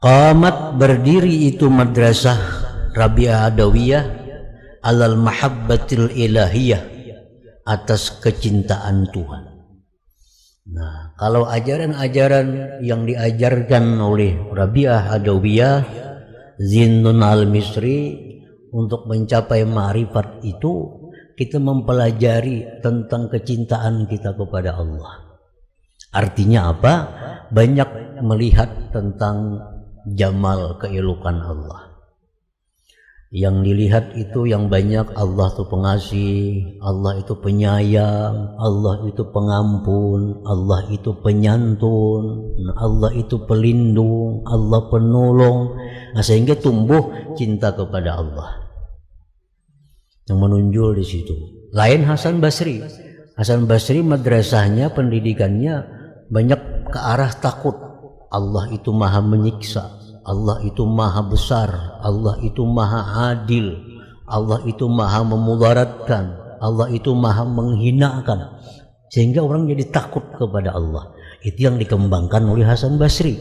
Qamat berdiri itu madrasah Rabi'ah Adawiyah alal mahabbatil ilahiyah, atas kecintaan Tuhan. Nah, kalau ajaran-ajaran yang diajarkan oleh Rabi'ah Adawiyah, Zinnun al-Misri, untuk mencapai ma'rifat itu kita mempelajari tentang kecintaan kita kepada Allah. Artinya apa? Banyak melihat tentang jamal, keelokan Allah. Yang dilihat itu yang banyak, Allah itu pengasih, Allah itu penyayang, Allah itu pengampun, Allah itu penyantun, Allah itu pelindung, Allah penolong. Nah, sehingga tumbuh cinta kepada Allah yang menonjol di situ. Lain Hasan Basri. Hasan Basri madrasahnya, pendidikannya banyak ke arah takut. Allah itu maha menyiksa, Allah itu maha besar, Allah itu maha adil, Allah itu maha memudaratkan, Allah itu maha menghinakan, sehingga orang jadi takut kepada Allah. Itu yang dikembangkan oleh Hasan Basri.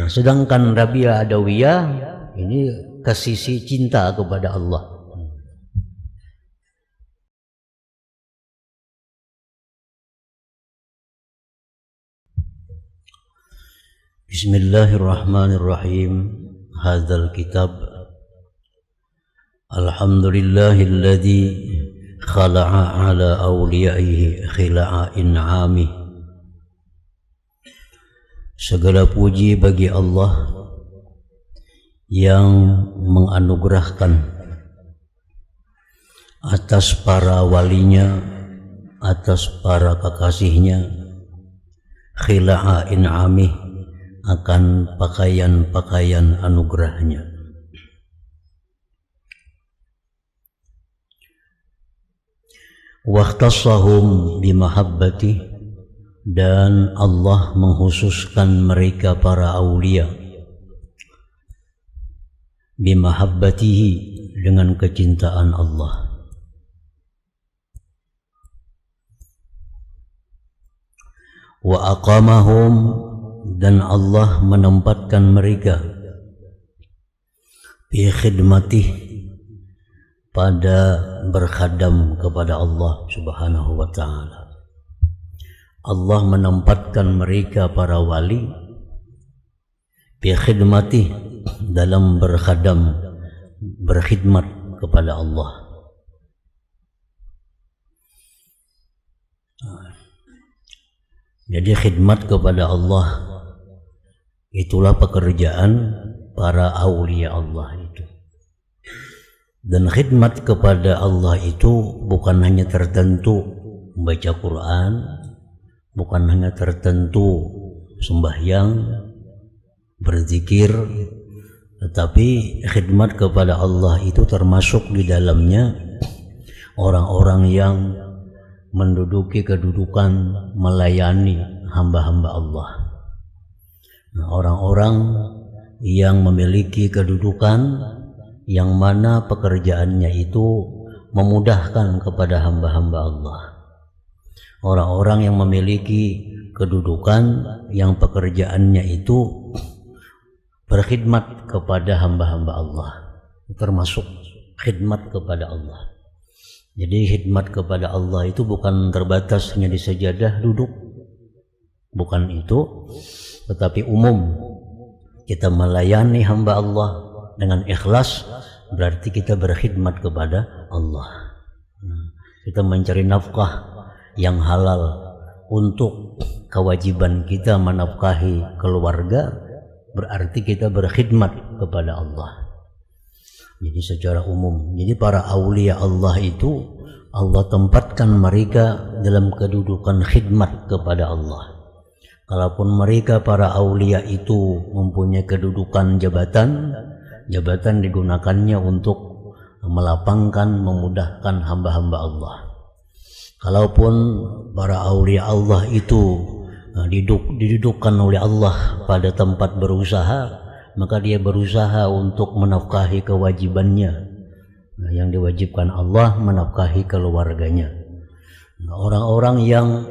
Nah, sedangkan Rabi'ah Adawiyah ini ke sisi cinta kepada Allah. Bismillahirrahmanirrahim. Hadzal kitab alhamdulillahilladzi khala'a ala awliyaihi khila'a in'ami. Segala puji bagi Allah yang menganugerahkan atas para walinya, atas para kekasihnya, khila'a in'ami, akan pakaian-pakaian anugerahnya. Waqtasahum bimahabbati, dan Allah menghususkan mereka para aulia bimahabbatihi, dengan kecintaan Allah. Wa aqamahum, dan Allah menempatkan mereka bi khidmatih, pada berkhadam kepada Allah Subhanahu wa ta'ala. Allah menempatkan mereka para wali bi khidmatih, dalam berkhadam, berkhidmat kepada Allah. Jadi khidmat kepada Allah itulah pekerjaan para aulia Allah itu. Dan khidmat kepada Allah itu bukan hanya tertentu membaca Quran, bukan hanya tertentu sembahyang, berzikir, tetapi khidmat kepada Allah itu termasuk di dalamnya orang-orang yang menduduki kedudukan melayani hamba-hamba Allah. Nah, orang-orang yang memiliki kedudukan yang mana pekerjaannya itu memudahkan kepada hamba-hamba Allah. Orang-orang yang memiliki kedudukan yang pekerjaannya itu berkhidmat kepada hamba-hamba Allah, termasuk khidmat kepada Allah. Jadi khidmat kepada Allah itu bukan terbatas hanya di sajadah duduk, bukan itu, tetapi umum. Kita melayani hamba Allah dengan ikhlas, berarti kita berkhidmat kepada Allah. Kita mencari nafkah yang halal untuk kewajiban kita menafkahi keluarga, berarti kita berkhidmat kepada Allah. Jadi secara umum, jadi para aulia Allah itu Allah tempatkan mereka dalam kedudukan khidmat kepada Allah. Kalaupun mereka para aulia itu mempunyai kedudukan jabatan, jabatan digunakannya untuk melapangkan, memudahkan hamba-hamba Allah. Kalaupun para aulia Allah itu didudukkan oleh Allah pada tempat berusaha, maka dia berusaha untuk menafkahi kewajibannya, yang diwajibkan Allah, menafkahi keluarganya. Orang-orang yang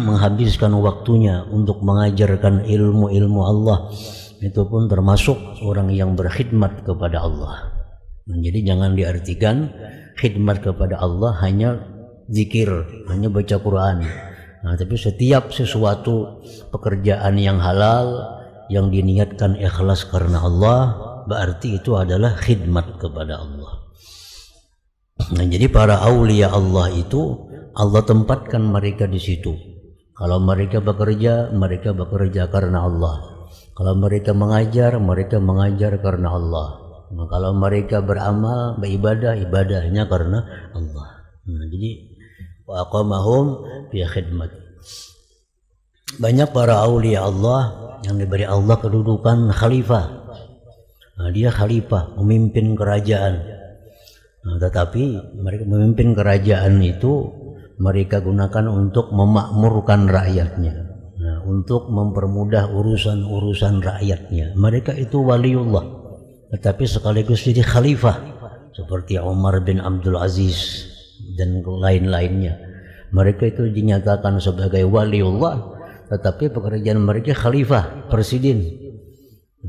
menghabiskan waktunya untuk mengajarkan ilmu-ilmu Allah itu pun termasuk orang yang berkhidmat kepada Allah. Jadi jangan diartikan khidmat kepada Allah hanya zikir, hanya baca Quran. Tapi setiap sesuatu pekerjaan yang halal yang diniatkan ikhlas karena Allah, berarti itu adalah khidmat kepada Allah. Jadi para aulia Allah itu Allah tempatkan mereka di situ. Kalau mereka bekerja karena Allah. Kalau mereka mengajar karena Allah. Kalau mereka beramal, beribadah, ibadahnya karena Allah. Jadi wa aqamahum fi khidmat. Banyak para aulia Allah yang diberi Allah kedudukan khalifah. Dia khalifah, memimpin kerajaan. Tetapi mereka memimpin kerajaan itu mereka gunakan untuk memakmurkan rakyatnya, untuk mempermudah urusan-urusan rakyatnya. Mereka itu waliullah, tetapi sekaligus jadi khalifah, seperti Umar bin Abdul Aziz dan lain-lainnya. Mereka itu dinyatakan sebagai waliullah, tetapi pekerjaan mereka khalifah, presiden.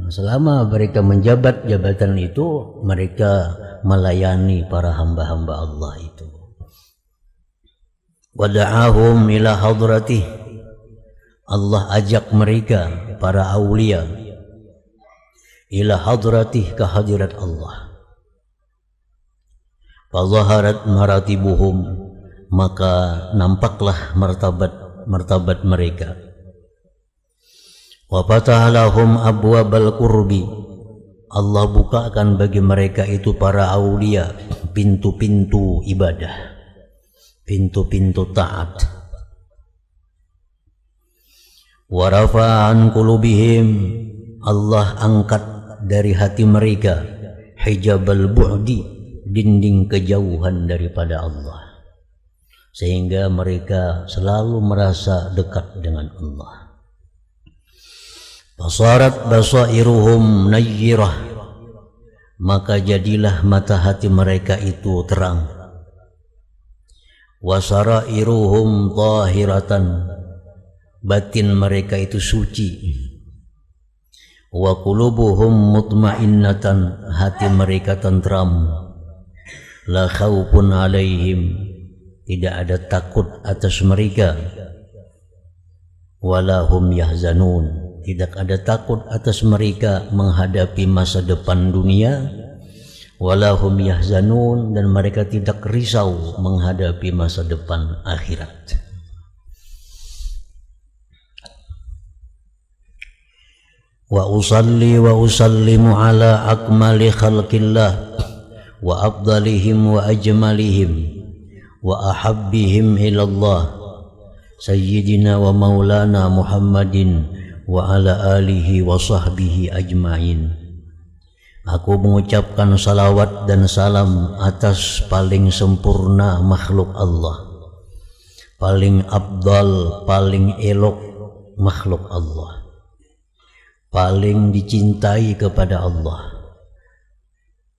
Selama mereka menjabat jabatan itu, mereka melayani para hamba-hamba Allah itu. Wada'ahum ila hadratih, Allah ajak mereka para aulia ila hadratih, ke hadirat Allah. Fazaharat maratibuhum, maka nampaklah martabat mereka. Wa fataha lahum abwabal qurbi, Allah bukakan bagi mereka itu para aulia pintu-pintu ibadah, pintu-pintu taat. Wa rafa'an qulubihim, Allah angkat dari hati mereka hijabal bu'di, dinding kejauhan daripada Allah, sehingga mereka selalu merasa dekat dengan Allah. Basarat basairuhum nayyirah, maka jadilah mata hati mereka itu terang. Wasarairuhum tahiratan, batin mereka itu suci. Wa qulubuhum mutmainnatan, hati mereka tentram. La khaufun alaihim, tidak ada takut atas mereka. Wala hum yahzanun, tidak ada takut atas mereka menghadapi masa depan dunia. Walahum yahzanun, dan mereka tidak risau menghadapi masa depan akhirat. Wa usalli wa usallimu ala akmali khalqillah wa afdalihim wa ajmalihim wa ahabbihim ilallah sayyidina wa maulana Muhammadin wa ala alihi wa sahbihi ajma'in. Aku mengucapkan salawat dan salam atas paling sempurna makhluk Allah, paling abdal, paling elok makhluk Allah, paling dicintai kepada Allah,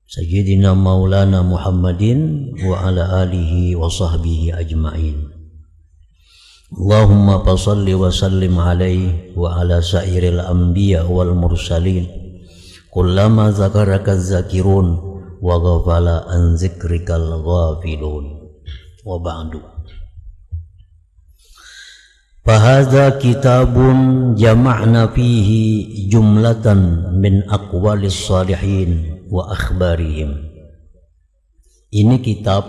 Sayyidina Maulana Muhammadin wa ala alihi wa sahbihi ajma'in. Allahumma fasalli wa sallim alaihi wa ala sairil anbiya wal mursalin kullama zakaraka zakirun wa ghafala an zikrikal ghafilun. Wa ba'du. Fahadha kitabun jama'na fihi jumlatan min aqwalis salihin wa akhbarihim. Ini kitab,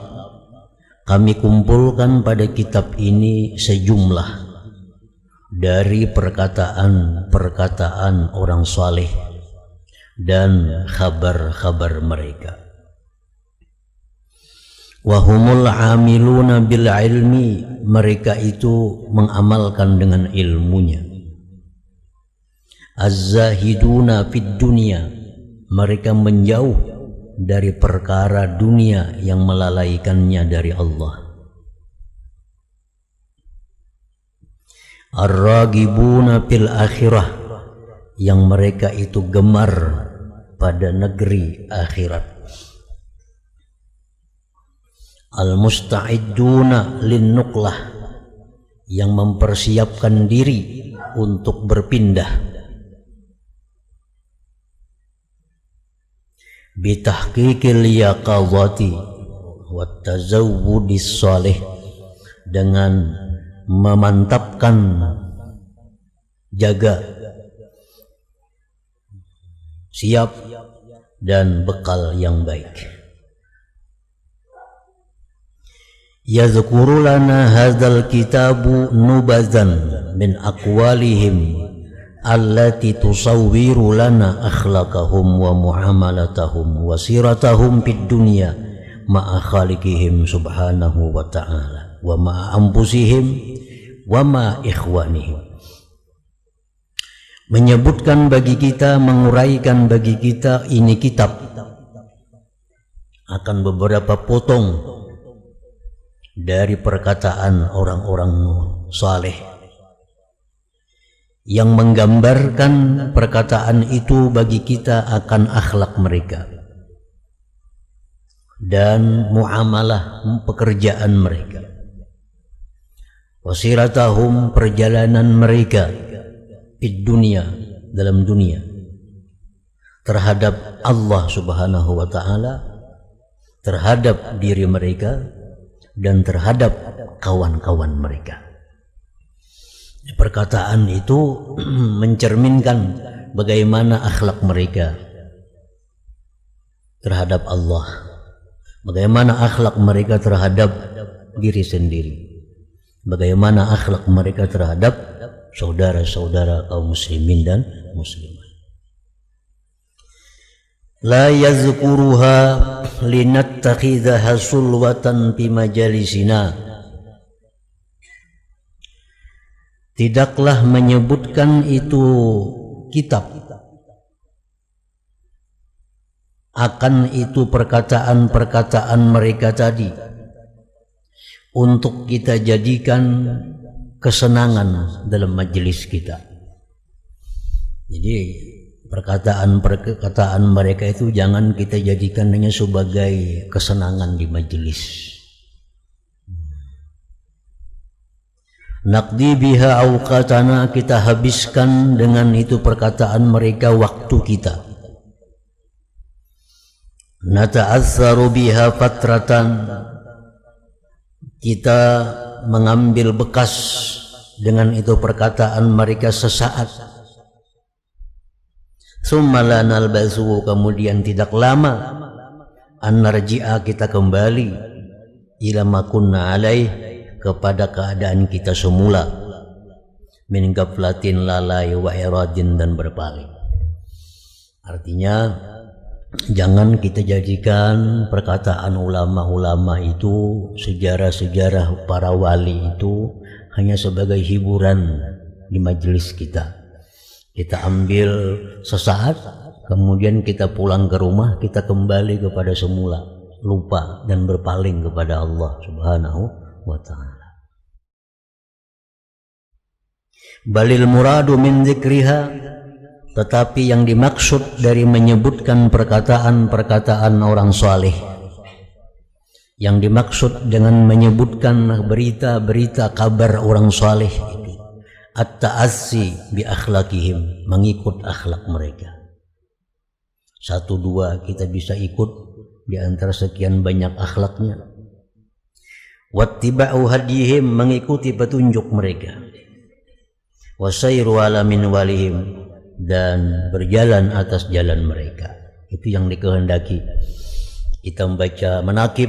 kami kumpulkan pada kitab ini sejumlah dari perkataan-perkataan orang saleh dan khabar-khabar mereka. Wahumul amiluna bil ilmi, mereka itu mengamalkan dengan ilmunya. Az-zahiduna fid dunya, mereka menjauh dari perkara dunia yang melalaikannya dari Allah. Ar-ragibuna fil akhirah, yang mereka itu gemar pada negeri akhirat. Al-musta'idduna lin-nuqlah, yang mempersiapkan diri untuk berpindah. bitahqiqil yaqadhati wa tazawwudis shalih, dengan memantapkan jaga, siap dan bekal yang baik. Yadhkuru lana hadzal kitabu nubazan min aqwalihim allati tusawwiru lana akhlaqahum wa muamalatahum wa siratahum fid dunya ma'a khaliqihim subhanahu wa ta'ala wa ma'a anfusihim wa ma'a ikhwanihim. Menyebutkan bagi kita, menguraikan bagi kita ini kitab akan beberapa potong dari perkataan orang-orang saleh yang menggambarkan perkataan itu bagi kita akan akhlak mereka dan muamalah pekerjaan mereka, wasiratahum perjalanan mereka di dunia, dalam dunia, terhadap Allah subhanahu wa ta'ala, terhadap diri mereka dan terhadap kawan-kawan mereka. Perkataan itu mencerminkan bagaimana akhlak mereka terhadap Allah, bagaimana akhlak mereka terhadap diri sendiri, bagaimana akhlak mereka terhadap saudara-saudara kaum muslimin dan muslimat. La yazkuruha linattakhidhaha sulwatan fi majalisina. Tidaklah menyebutkan itu kitab akan itu perkataan-perkataan mereka tadi untuk kita jadikan kesenangan dalam majelis kita. Jadi perkataan-perkataan mereka itu jangan kita jadikan hanya sebagai kesenangan di majelis. Naqdi biha awqatana, kita habiskan dengan itu perkataan mereka waktu kita. Nata'atsaru biha fatratan, kita mengambil bekas dengan itu perkataan mereka sesaat. Tsumma la nalbasu, kemudian tidak lama, an narji'a, kita kembali ila ma kunna alaih, kepada keadaan kita semula, min ghaflatin, lalai, wa iradin, dan berpaling. Artinya jangan kita jadikan perkataan ulama-ulama itu, sejarah-sejarah para wali itu hanya sebagai hiburan di majelis kita. Kita ambil sesaat, kemudian kita pulang ke rumah, kita kembali kepada semula, lupa dan berpaling kepada Allah subhanahu wa ta'ala. Balil muradu min dzikriha, tetapi yang dimaksud dari menyebutkan perkataan-perkataan orang saleh, yang dimaksud dengan menyebutkan berita-berita kabar orang saleh itu at-ta'assi bi akhlaqihim, mengikut akhlak mereka. Satu dua kita bisa ikut di antara sekian banyak akhlaknya. Wattiba'u hadihim, mengikuti petunjuk mereka. Wasairu ala minwalihim, dan berjalan atas jalan mereka. Itu yang dikehendaki. Kita membaca manaqib,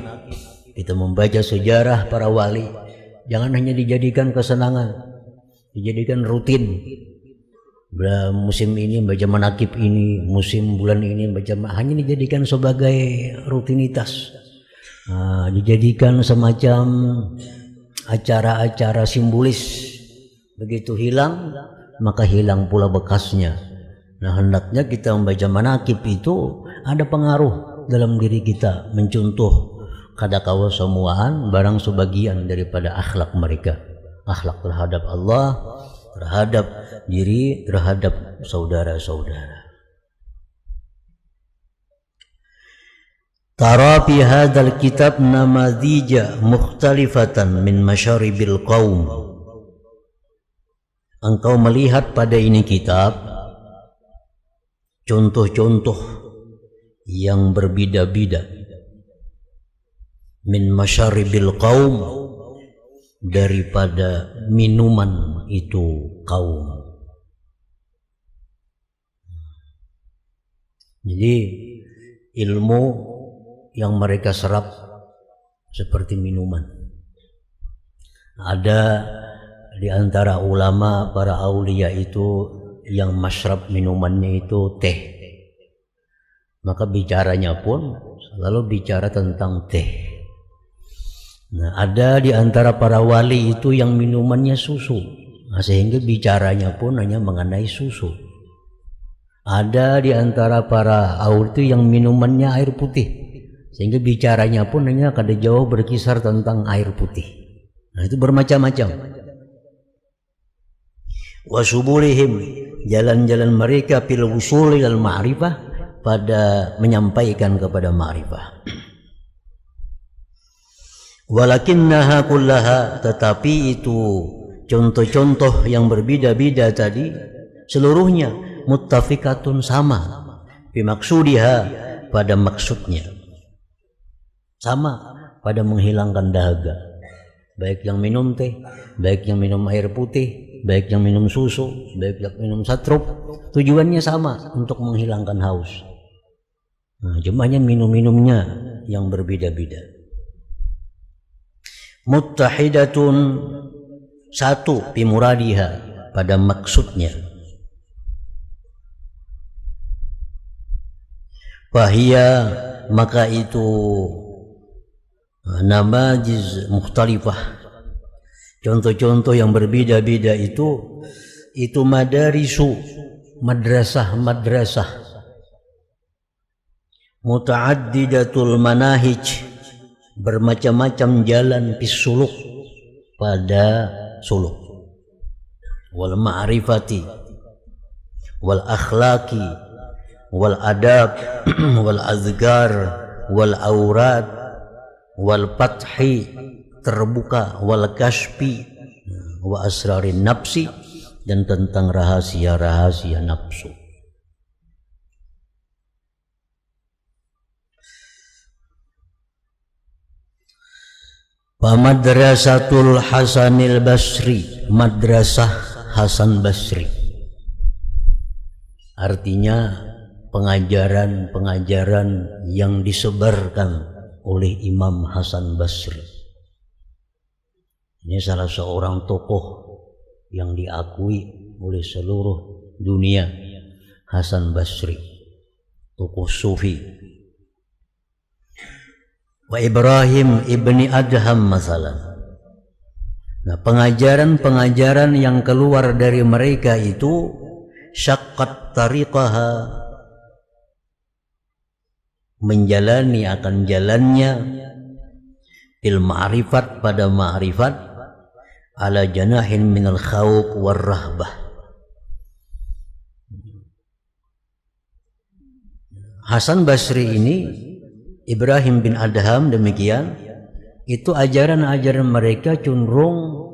kita membaca sejarah para wali, jangan hanya dijadikan kesenangan, dijadikan rutin. Musim ini baca manaqib ini, musim bulan ini baca, hanya dijadikan sebagai rutinitas. Dijadikan semacam acara-acara simbolis. Begitu hilang, maka hilang pula bekasnya. Nah, hendaknya kita membaca manaqib itu ada pengaruh dalam diri kita, mencontoh kadakawa semuaan barang sebagian daripada akhlak mereka, akhlak terhadap Allah, terhadap diri, terhadap saudara-saudara. Tara fi hadzal kitab namadzija mukhtalifatan min masyaribil qaum. Engkau melihat pada ini kitab contoh-contoh yang berbeda-beda, min masyaribil qaum, daripada minuman itu kaum. Jadi ilmu yang mereka serap seperti minuman. Ada di antara ulama para aulia itu yang masyrab minumannya itu teh. Maka bicaranya pun selalu bicara tentang teh. Nah, ada di antara para wali itu yang minumannya susu. Nah, sehingga bicaranya pun hanya mengenai susu. Ada di antara para aulia itu yang minumannya air putih. Sehingga bicaranya pun hanya kada jauh berkisar tentang air putih. Nah, itu bermacam-macam. Wasubulihim, jalan-jalan mereka fil wusuli al ma'rifah, pada menyampaikan kepada ma'rifah. Walakinnaha kullaha, tetapi itu contoh-contoh yang berbeda-beda tadi seluruhnya muttafiqatun, sama, bimaksudiha, pada maksudnya, sama pada menghilangkan dahaga, baik yang minum teh, baik yang minum air putih, baik yang minum susu, baik yang minum satrup, tujuannya sama, untuk menghilangkan haus. Nah, cumanya minum-minumnya yang berbeda-beda. Muttahidatun, satu, bimuradiha, pada maksudnya. Fahiyya, maka itu namajiz mukhtalifah, contoh-contoh yang berbeda-beda itu madarisu, madrasah, muta'addidatul manahij, bermacam-macam jalan pisuluk, pada suluk, wal ma'rifati, wal akhlaqi, wal adab, wal azgar, wal aurat, wal fathi, terbuka, wal kashfi, wa asrarin nafsi, dan tentang rahasia-rahasia nafsu. Madrasatul Hasanil Basri, madrasah Hasan Basri, artinya pengajaran-pengajaran yang disebarkan oleh Imam Hasan Basri. Ini salah seorang tokoh yang diakui oleh seluruh dunia, Hasan Basri, tokoh sufi. Wa Ibrahim ibni Adham masalah. Nah, pengajaran-pengajaran yang keluar dari mereka itu syaqqat tariqaha, menjalani akan jalannya, il ma'rifat, pada ma'rifat, ala janahin minal khawf war rahbah. Hasan Basri ini, Ibrahim bin Adham demikian, itu ajaran-ajaran mereka cenderung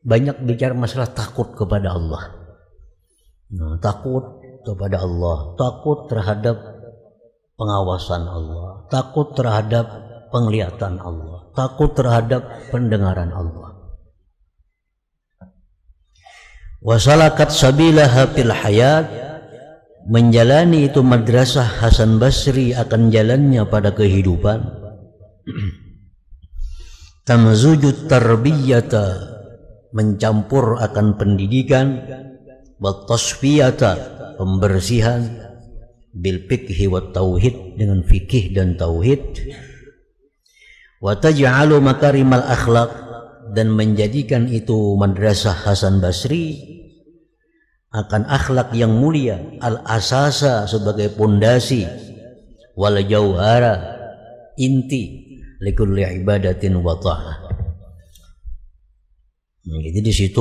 banyak bicara masalah takut kepada Allah. Nah, takut kepada Allah, takut terhadap pengawasan Allah, takut terhadap penglihatan Allah, takut terhadap pendengaran Allah. Wasalakat sabilaha fil hayat, menjalani itu madrasah Hasan Basri akan jalannya pada kehidupan. Tamzujut tarbiyata, mencampur akan pendidikan, wa tasfiyata, pembersihan, bil fikhi wa tauhid, dengan fikih dan tauhid, wa taj'alu makarimal akhlaq, dan menjadikan itu madrasah Hasan Basri akan akhlak yang mulia, al asasa, sebagai pondasi, wal jauhara, inti, likulli ibadatin wa ta'ah. Jadi di situ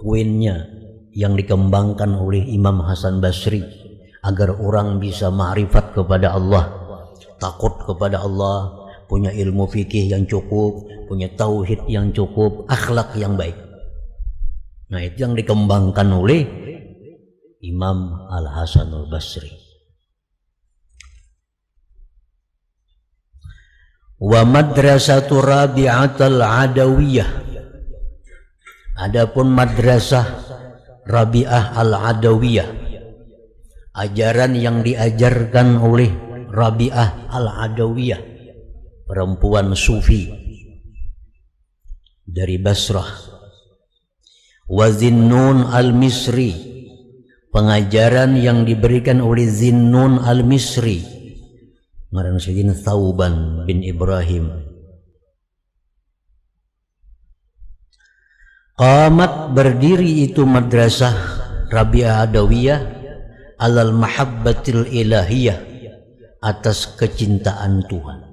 poinnya yang dikembangkan oleh Imam Hasan Basri, agar orang bisa ma'rifat kepada Allah, takut kepada Allah, punya ilmu fikih yang cukup, punya tauhid yang cukup, akhlak yang baik. Nah, itu yang dikembangkan oleh Imam Al-Hasan Al-Basri. Wa madrasatu Rabi'atul Adawiyah, adapun madrasah Rabi'ah al-Adawiyah, ajaran yang diajarkan oleh Rabi'ah al-Adawiyah, perempuan sufi dari Basrah. Wa Zinnun al-Misri, pengajaran yang diberikan oleh Zinnun al-Misri, ngaran Sayyidina Thauban bin Ibrahim. Qamat, berdiri itu madrasah Rabi'ah Adawiyah alal mahabbatil ilahiyah, atas kecintaan Tuhan.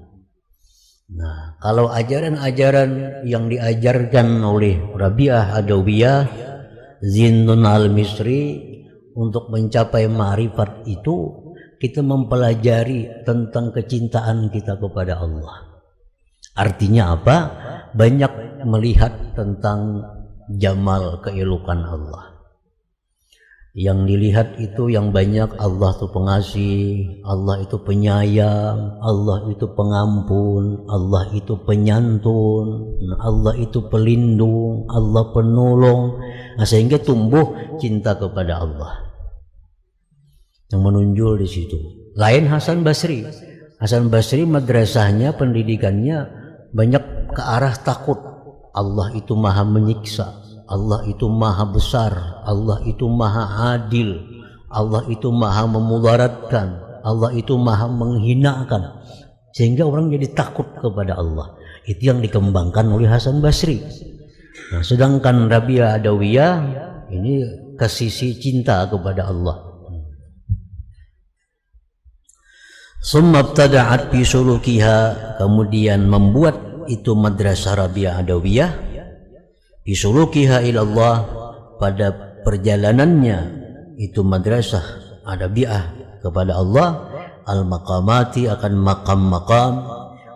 Nah, kalau ajaran-ajaran yang diajarkan oleh Rabi'ah Adawiyah, Zinnun al-Misri, untuk mencapai ma'rifat itu kita mempelajari tentang kecintaan kita kepada Allah. Artinya apa? Banyak melihat tentang jamal, keelokan Allah. Yang dilihat itu yang banyak, Allah itu pengasih, Allah itu penyayang, Allah itu pengampun, Allah itu penyantun, Allah itu pelindung, Allah penolong. Nah, sehingga tumbuh cinta kepada Allah yang menonjol di situ. Lain Hasan Basri. Hasan Basri madrasahnya, pendidikannya banyak ke arah takut. Allah itu maha menyiksa, Allah itu maha besar, Allah itu maha adil, Allah itu maha memudaratkan, Allah itu maha menghinakan, sehingga orang jadi takut kepada Allah. Itu yang dikembangkan oleh Hasan Basri. Nah, sedangkan Rabi'ah Adawiyah ini ke sisi cinta kepada Allah. Summa ibtada'at fi sulukiha, kemudian membuat itu madrasah Rabi'ah Adawiyah fi sulukiha ilallah, pada perjalanannya itu madrasah Adawiyah kepada Allah, al-maqamati, akan maqam-maqam,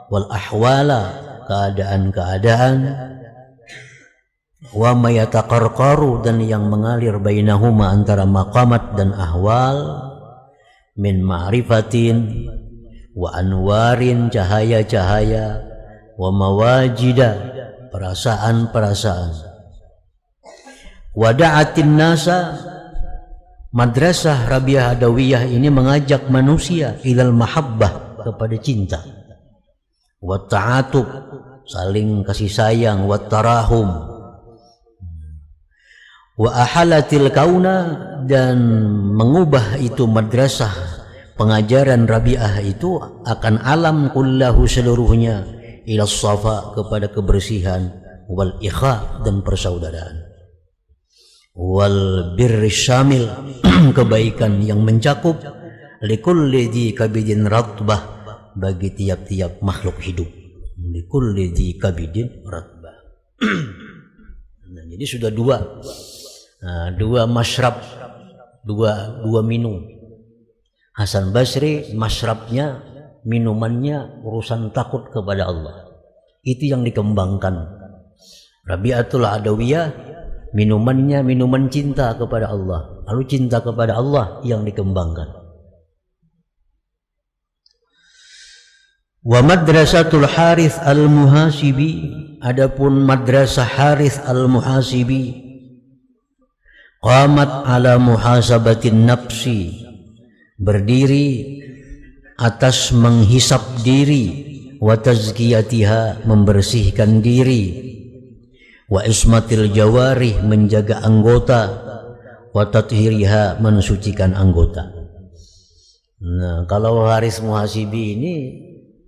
wal ahwala, keadaan-keadaan, wa ma yataqarqaru, dan yang mengalir bainahuma, antara maqamat dan ahwal, min ma'rifatin wa anwarin, cahaya-cahaya, wa mawajida, perasaan-perasaan. Wada'atin nasa, madrasah Rabi'ah Adawiyah ini mengajak manusia ilal mahabbah, kepada cinta, wa ta'atub, saling kasih sayang, wa tarahum, wa ahalatil kauna, dan mengubah itu madrasah pengajaran Rabi'ah itu akan alam kullahu, seluruhnya, ila safa, kepada kebersihan, wal ikha, dan persaudaraan, wal birri syamil, kebaikan yang mencakup, likulli dzi kabidin ratbah, bagi tiap-tiap makhluk hidup, likulli dzi kabidin ratbah. Nah, jadi sudah dua masyrab, dua minum. Hasan Basri masyrabnya, minumannya urusan takut kepada Allah. Itu yang dikembangkan. Rabi'atul Adawiyah minumannya minuman cinta kepada Allah. Lalu cinta kepada Allah yang dikembangkan. Wa madrasatul Harith al-Muhasibi, adapun madrasah Harith al-Muhasibi, qamat ala muhasabatin nafsi, berdiri atas menghisap diri, wa tazkiyatiha, membersihkan diri, wa ismatil jawarih, menjaga anggota, wa tathiriha, mensucikan anggota. Nah, kalau Haris Muhasibi ini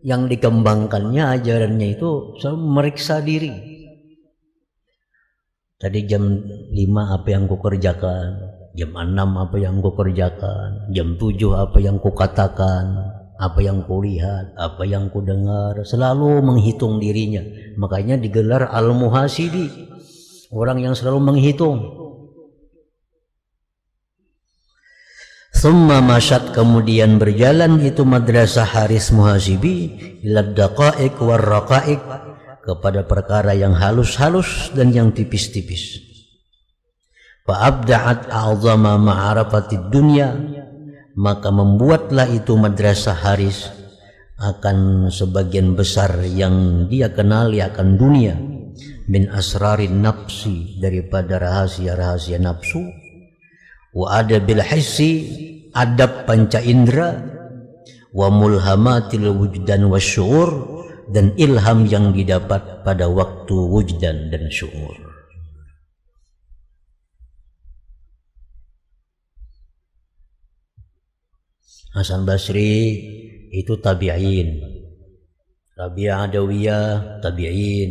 yang dikembangkannya, ajarannya itu selalu meriksa diri. Tadi jam 5 apa yang ku kerjakan, jam 6 apa yang ku kerjakan, jam 7 apa yang ku katakan, apa yang ku lihat, apa yang ku dengar, selalu menghitung dirinya. Makanya digelar al-muhasibi, orang yang selalu menghitung. Summa masyad, kemudian berjalan itu madrasah Haris Muhasibi ila daqaiq war raqaiq, kepada perkara yang halus-halus dan yang tipis-tipis. Fa abda'at a'zama ma'arafatid dunya, maka membuatlah itu madrasah Haris akan sebagian besar yang dia kenali akan dunia, min asrarin nafsi, daripada rahasia-rahasia nafsu, wa adabil hissi, adab panca indera, wa mulhamatil wujdan wasyuur, dan ilham yang didapat pada waktu wujdan dan syuur. Hasan Basri itu tabi'in, Rabi'ah Adawiyah tabi'in,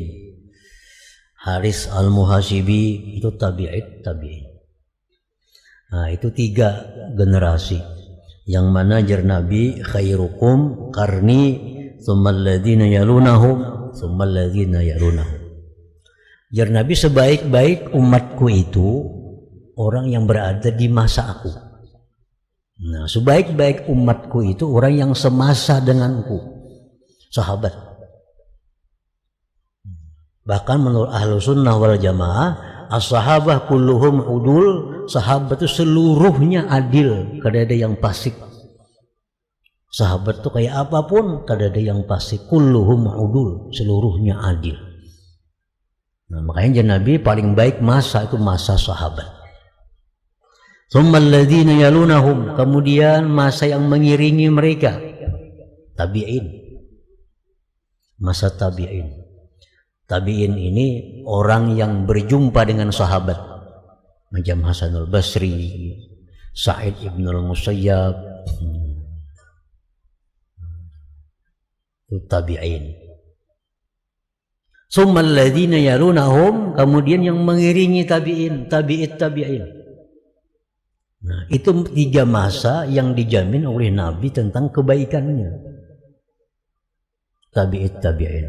Haris Al-Muhasibi itu tabi'in. Nah, itu 3 generasi yang mana ajar Nabi, khairukum qarni tsummal ladzina yalunahum tsummal ladzina yalunahum. Ajar Nabi, sebaik-baik umatku itu orang yang berada di masa aku. Nah, sebaik-baik umatku itu orang yang semasa denganku, sahabat. Bahkan menurut ahlu sunnah wal jamaah, as-sahabah kulluhum udul, sahabat itu seluruhnya adil, kada ada yang fasik. Sahabat itu kayak apapun, kada ada yang fasik. Kulluhum udul, seluruhnya adil. Nah, makanya Nabi paling baik masa itu masa sahabat. Tsummal ladzina yalunahum, kemudian masa yang mengiringi mereka, tabi'in. Masa tabi'in. Tabi'in ini orang yang berjumpa dengan sahabat, macam Hasanul Basri, Sa'id ibn al-Musayyab, itu tabi'in. Tsummal ladzina yalunahum, kemudian yang mengiringi tabi'in, tabi'in. Nah, itu 3 masa yang dijamin oleh Nabi tentang kebaikannya. Tabi'in.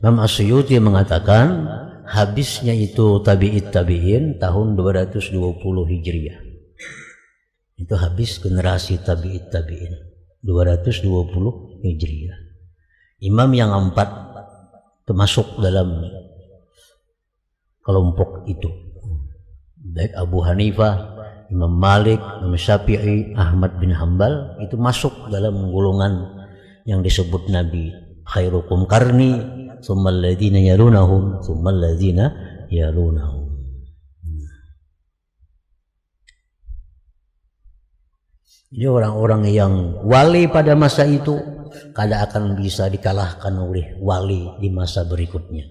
Imam As-Suyuti mengatakan habisnya itu tabi'in tahun 220 Hijriah. Itu habis generasi tabi'in 220 Hijriah. Imam yang 4 termasuk dalam kelompok itu, baik Abu Hanifah, Imam Malik, Imam Syafi'i, Ahmad bin Hambal, itu masuk dalam golongan yang disebut Nabi, khairukum qarni tsummal ladzina yalunahum tsummal ladzina yalunahum. Jadi orang-orang yang wali pada masa itu kada akan bisa dikalahkan oleh wali di masa berikutnya.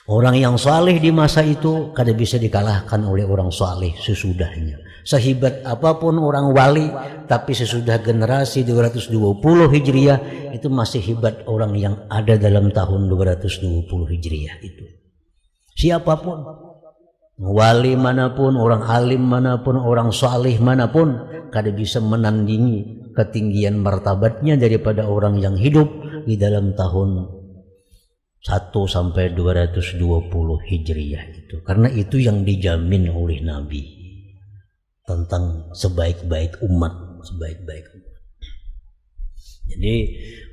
Orang yang saleh di masa itu kada bisa dikalahkan oleh orang saleh sesudahnya. Sehebat apapun orang wali, tapi sesudah generasi 220 Hijriah itu masih hebat orang yang ada dalam tahun 220 Hijriah itu. Siapapun, wali manapun, orang alim manapun, orang saleh manapun, kada bisa menandingi ketinggian martabatnya daripada orang yang hidup di dalam tahun 1 sampai 220 Hijriah itu. Karena itu yang dijamin oleh Nabi tentang sebaik-baik umat. Jadi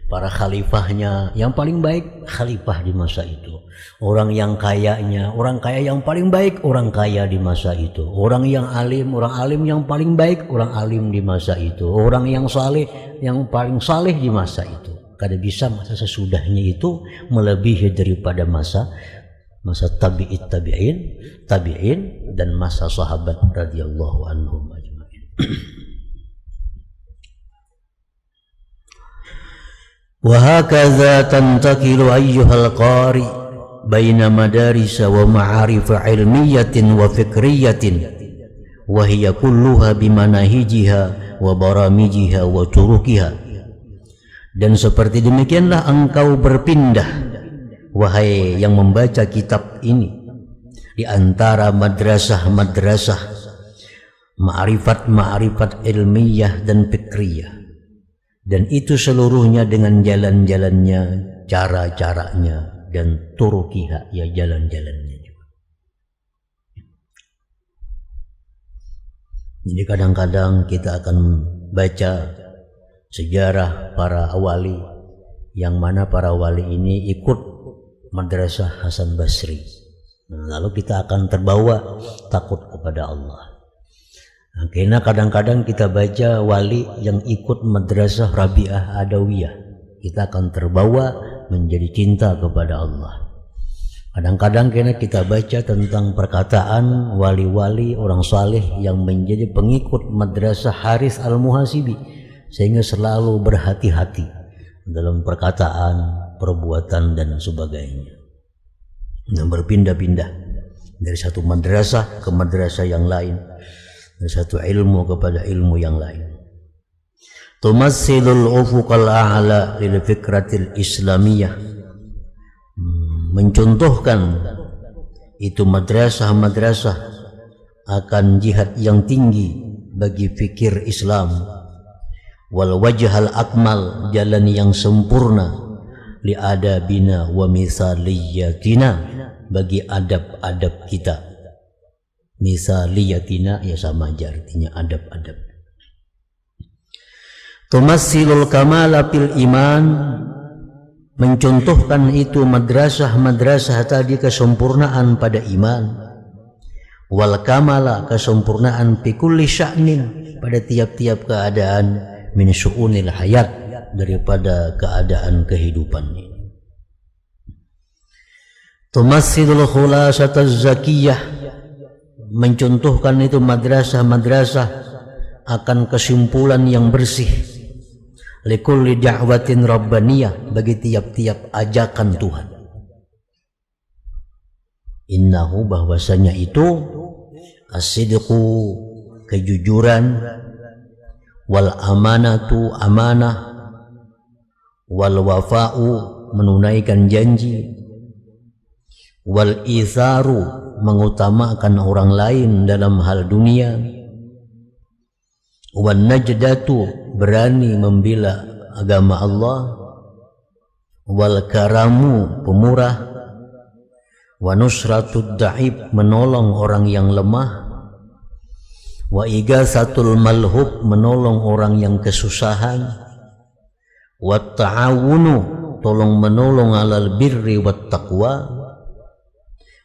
para khalifahnya yang paling baik khalifah di masa itu. Orang yang kayanya, orang kaya yang paling baik orang kaya di masa itu. Orang alim yang paling baik orang alim di masa itu. Orang yang saleh yang paling saleh di masa itu. Kada bisa masa sesudahnya itu melebihi daripada masa tabi'in dan masa sahabat radhiyallahu anhum ajma'in. Wa hakadha tantaqilu ayyuhal qari baina madaris wa ma'arif ilmiyatin wa fikriyatin wa hiya kulluha bimanahijiha wa baramijiha wa turukiha. Dan seperti demikianlah engkau berpindah, wahai yang membaca kitab ini, di antara madrasah-madrasah, ma'rifat ilmiah dan fikriyah. Dan itu seluruhnya dengan jalan-jalannya, cara-caranya, dan turukiha, ya jalan-jalannya juga. Jadi kadang-kadang kita akan baca sejarah para wali, yang mana para wali ini ikut madrasah Hasan Basri. Lalu kita akan terbawa takut kepada Allah. Nah, karena kadang-kadang kita baca wali yang ikut madrasah Rabi'ah Adawiyah, kita akan terbawa menjadi cinta kepada Allah. Kadang-kadang kita baca tentang perkataan wali-wali orang saleh yang menjadi pengikut madrasah Haris Al-Muhasibi, sehingga selalu berhati-hati dalam perkataan, perbuatan dan sebagainya. Dan berpindah-pindah dari satu madrasah ke madrasah yang lain, dari satu ilmu kepada ilmu yang lain. Tumassilul ufuqal a'la lil fikratil islamiyah, mencontohkan itu madrasah-madrasah akan jihad yang tinggi bagi fikir Islam, wal wajhal akmal, jalan yang sempurna, li adabina wa misaliyatina, bagi adab-adab kita. Misaliyatina ya sama aja artinya adab-adab. Tumassilul kamala fil iman, mencontohkan itu madrasah-madrasah tadi kesempurnaan pada iman, wal kamala, kesempurnaan fi kulli sya'nin, pada tiap-tiap keadaan, min syu'unil hayat, daripada keadaan kehidupan ini. Tumassilul khulasataz zakiyah, mencontohkan itu madrasah-madrasah akan kesimpulan yang bersih, likulli da'watin rabbaniyah, bagi tiap-tiap ajakan Tuhan. Innahu, bahwasanya itu, as-sidqu, kejujuran, wal amanatu, amanah, wal wafa'u, menunaikan janji, wal itharu, mengutamakan orang lain dalam hal dunia, wan najdatu, berani membela agama Allah, wal karamu, pemurah, wa nusratud da'ib, menolong orang yang lemah, wa igasatul malhub, menolong orang yang kesusahan, wa ta'awunu, tolong menolong alal birri wat taqwa,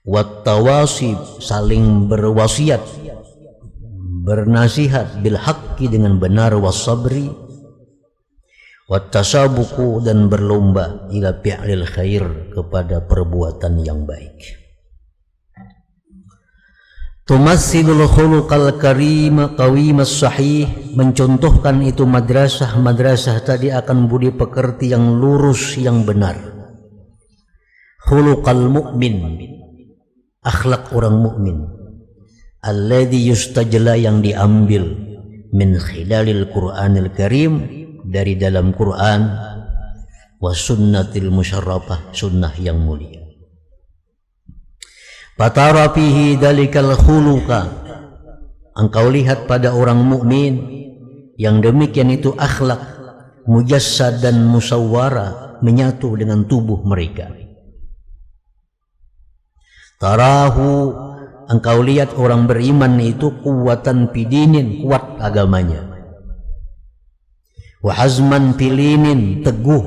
wa tawasib, saling berwasiat, bernasihat, bil haqqi, dengan benar, wasabri, wattasabuku, dan berlomba, ila fi'lil khair, kepada perbuatan yang baik. Tumassilul khuluqal karim qawimas sahih, mencontohkan itu madrasah-madrasah tadi akan budi pekerti yang lurus, yang benar. Khuluqal mu'min, akhlak orang mukmin, alladhi yustajla, yang diambil, min khilalil Qur'anil Karim, dari dalam Quran, wa sunnatil musyarrafah, sunnah yang mulia. Fatara fihi dalikal khuluqa, engkau lihat pada orang mukmin yang demikian itu akhlak, mujassad dan musawwara, menyatu dengan tubuh mereka. Tarahu, engkau lihat orang beriman itu kuwatan fidinin, kuat agamanya, wa hazman filinin, teguh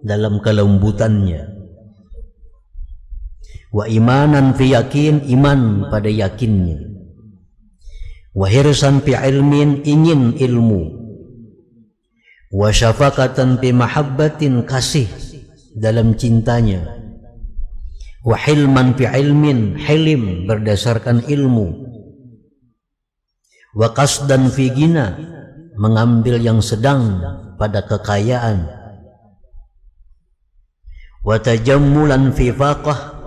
dalam kelembutannya, wa imanan fi yakin, iman pada yakinnya, wa hirsan fi ilmin, ingin ilmu, wa syafaqatan fi mahabbatin, kasih dalam cintanya, wa hilman fi ilmin, hilim berdasarkan ilmu, wa qasdan fi gina, mengambil yang sedang pada kekayaan, wa tajammulan fi faqah,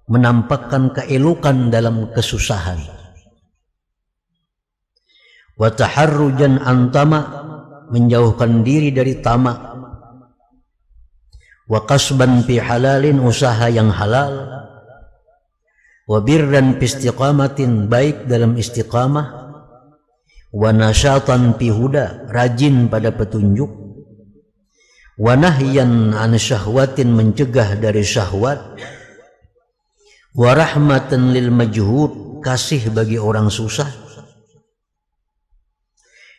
menampakkan keelokan dalam kesusahan, wa taharrujan an tama, menjauhkan diri dari tamak, wa kasban fi halalin, usaha yang halal, wa birran fi istiqamatin, baik dalam istiqamah, wa nasyatan fi huda, rajin pada petunjuk, wa nahyan an syahwatin, mencegah dari syahwat, wa rahmatan lil majhud, kasih bagi orang susah.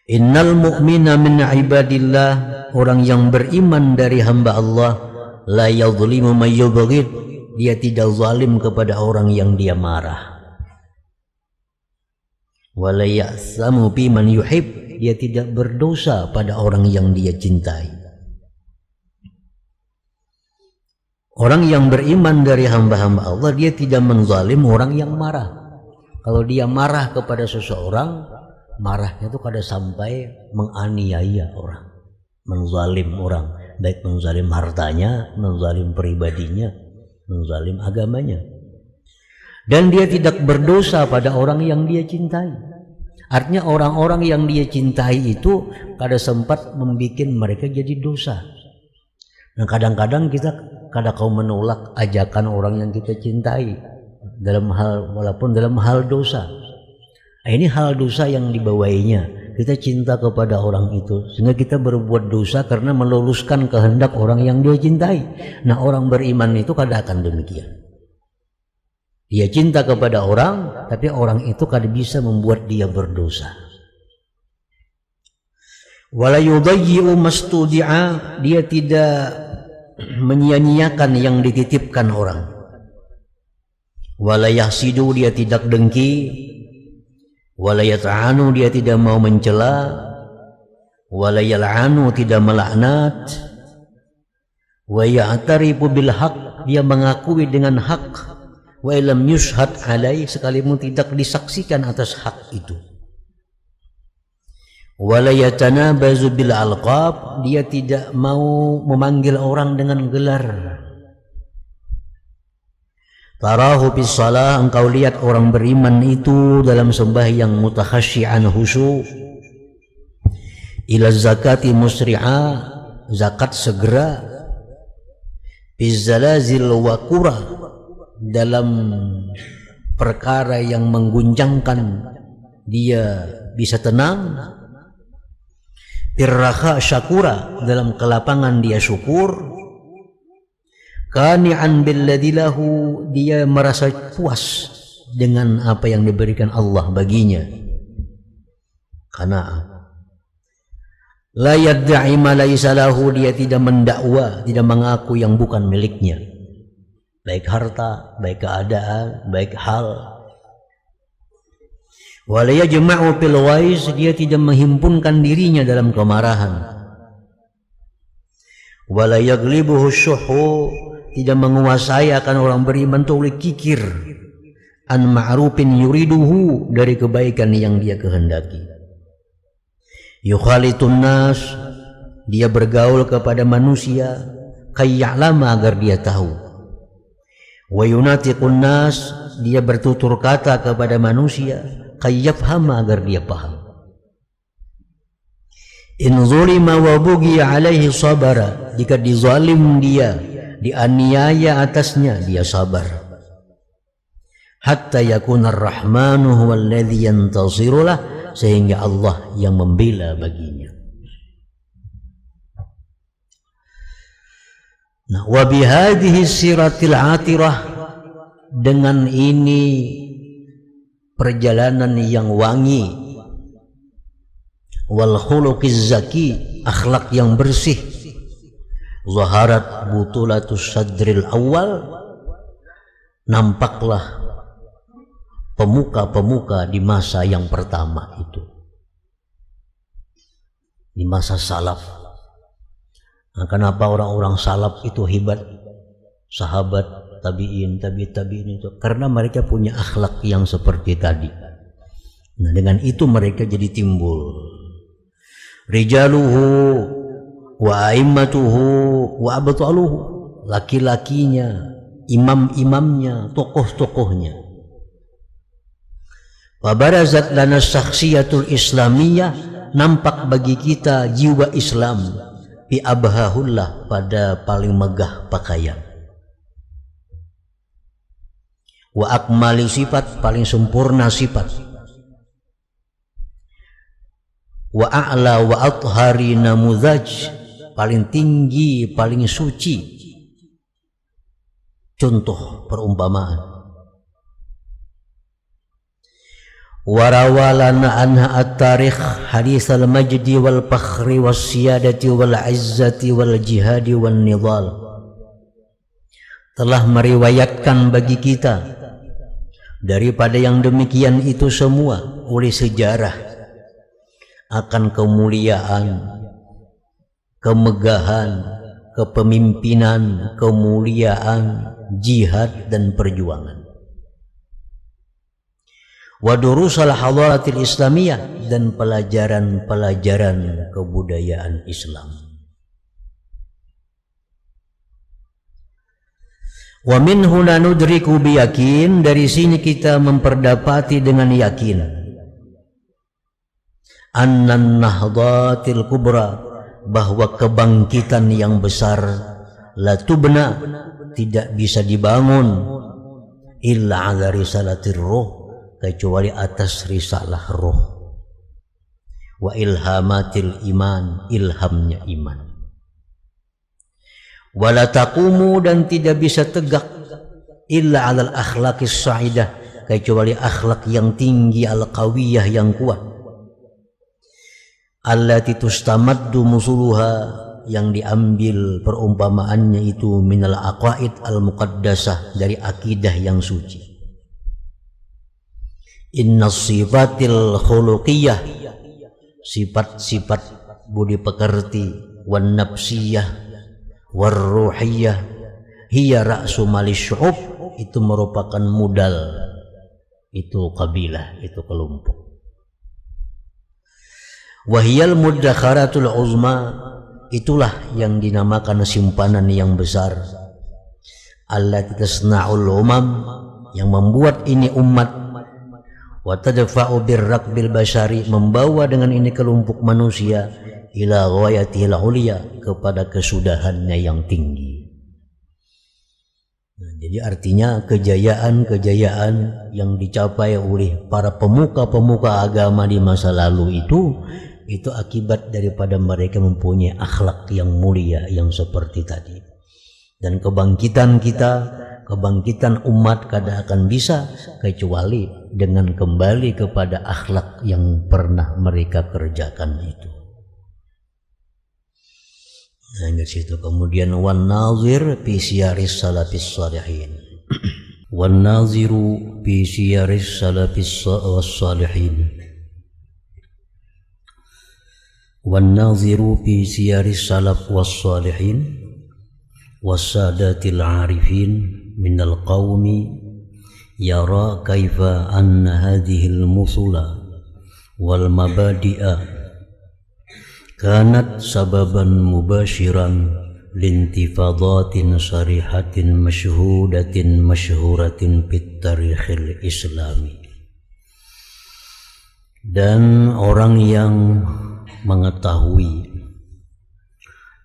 Innal mu'mina min ibadillah, orang yang beriman dari hamba Allah, la yadhlimu may yubghid, dia tidak zalim kepada orang yang dia marah. Wa la ya'samu bi man yuhib, dia tidak berdosa pada orang yang dia cintai. Orang yang beriman dari hamba-hamba Allah, dia tidak menzalim orang yang marah. Kalau dia marah kepada seseorang, marahnya itu kada sampai menganiaya orang, menzalim orang, baik menzalim hartanya, menzalim pribadinya, menzalim agamanya. Dan dia tidak berdosa pada orang yang dia cintai. Artinya orang-orang yang dia cintai itu kada sempat membuat mereka jadi dosa. Nah kadang-kadang kita kada kau menolak ajakan orang yang kita cintai dalam hal, walaupun dalam hal dosa. Nah, ini hal dosa yang dibawainya. Kita cinta kepada orang itu sehingga kita berbuat dosa karena meluluskan kehendak orang yang dia cintai. Nah orang beriman itu kada akan demikian. Dia cinta kepada orang, tapi orang itu kada bisa membuat dia berdosa. Wala yudayyi'u mastudi'a, dia tidak menyia-nyiakan yang dititipkan orang. Wala yahsidu, dia tidak dengki. Wala yata'anu, dia tidak mau mencela. Wala yal'anu, tidak melaknat. Wa ya'tarifu bil haq, dia mengakui dengan hak. Wa ilam yushhad alaih, sekalipun tidak disaksikan atas hak itu. Wala yatanabazu bil alqab, dia tidak mau memanggil orang dengan gelar. Tarahu bis salah, engkau lihat orang beriman itu dalam sembahyang mutakhasyian khusyuk. Ila zakati musri'a, zakat segera. Biz zalazil wa qura, dalam perkara yang mengguncangkan dia bisa tenang. Irraha syakura, dalam kelapangan dia syukur. Qani'an billadzi lahu, dia merasa puas dengan apa yang diberikan Allah baginya. Qanaah. La yadda'i ma laysa lahu, dia tidak mendakwa, tidak mengaku yang bukan miliknya. Baik harta, baik keadaan, baik hal. Wala yajma'u fil wais, dia tidak menghimpunkan dirinya dalam kemarahan. Wala yaglibuhu syuhu, tidak menguasai akan orang beriman itu oleh kikir. An ma'rufin yuriduhu, dari kebaikan yang dia kehendaki. Yukhalitun nas, dia bergaul kepada manusia, kayya'lama, agar dia tahu. Wa yunatiqun nas, dia bertutur kata kepada manusia, kayyafhama, agar dia paham. In zulima wa bughiya alaihi sabara, jika dizalim dia, dianiaya atasnya, dia sabar. Hatta yakuna ar-rahmanu huwal ladzi yantasiru lah, sehingga Allah yang membela baginya. Nah, wa bihadhihi siratil atirah, dengan ini perjalanan yang wangi, wal khuluqiz zaki, akhlak yang bersih, zaharat butulatus sadril awal, nampaklah pemuka-pemuka di masa yang pertama itu, di masa salaf. Nah, kenapa orang-orang salaf itu hebat, sahabat, tabi'in, tabi'in itu? Karena mereka punya akhlak yang seperti tadi. Nah, dengan itu mereka jadi timbul. Rijaluhu wa aimmatuhu wa abtaluhu, laki-lakinya, imam-imamnya, tokoh-tokohnya. Wa barazat lana syakhsiyatul islamiyah, nampak bagi kita jiwa Islam, bi abhahullah, pada paling megah pakaian. Wa akmali sifat, paling sempurna sifat. Wa a'la wa athhari namuzaj, paling tinggi, paling suci contoh perumpamaan. Warawalana anha at-tarikh hadis al-majdi wal fakhri was siyadati wal izzati wal jihadi wal nidal, telah meriwayatkan bagi kita daripada yang demikian itu semua oleh sejarah akan kemuliaan, kemegahan, kepemimpinan, kemuliaan, jihad dan perjuangan. Wa durusal hadaratil islamiyah, dan pelajaran-pelajaran kebudayaan Islam. Wa min huna nudriku biyakin, dari sini kita memperdapati dengan yakin, annan nahdatil kubra, bahwa kebangkitan yang besar, la tubna, tidak bisa dibangun, illa ala risalatir ruh, kecuali atas risalah roh, wa ilhamatil iman, ilhamnya iman, wala taqumu, dan tidak bisa tegak, illa alal akhlaqis sa'idah, kecuali akhlak yang tinggi, al qawiyah yang kuat, allati tustamaddu musuluha, yang diambil perumpamaannya itu minal aqwaid al muqaddasah, dari akidah yang suci. Inna sifatil khuluqiyah, sifat-sifat budi pekerti, wan nafsiyah, war ruhiyah, hiya ra'su malis syu'ub, itu merupakan modal, itu kabilah, itu kelompok. Wahiyal muddakharatul uzma, itulah yang dinamakan simpanan yang besar, allati tasna'ul umam, yang membuat ini umat, wa tadfa'u birrakbil basyari, membawa dengan ini kelompok manusia, ila ghayatihil ulia, kepada kesudahannya yang tinggi. Nah, jadi artinya kejayaan-kejayaan yang dicapai oleh para pemuka-pemuka agama di masa lalu itu akibat daripada mereka mempunyai akhlak yang mulia yang seperti tadi. Dan kebangkitan kita, kebangkitan umat kada akan bisa kecuali dengan kembali kepada akhlak yang pernah mereka kerjakan itu. Nah, di situ kemudian wan nazir fi siyaris salafis salihin. Wan naziru fi siyaris salafis salihin. Wan naziru fi siyaris salaf was salihin wasadatil arifin minal qaumi yara kaifa anna hadhil musula wal mabadi'a kanat sababan mubashiran lintifadatin sarihatin masyhudatin masyhuratin fit tarikhil islami. Dan orang yang mengetahui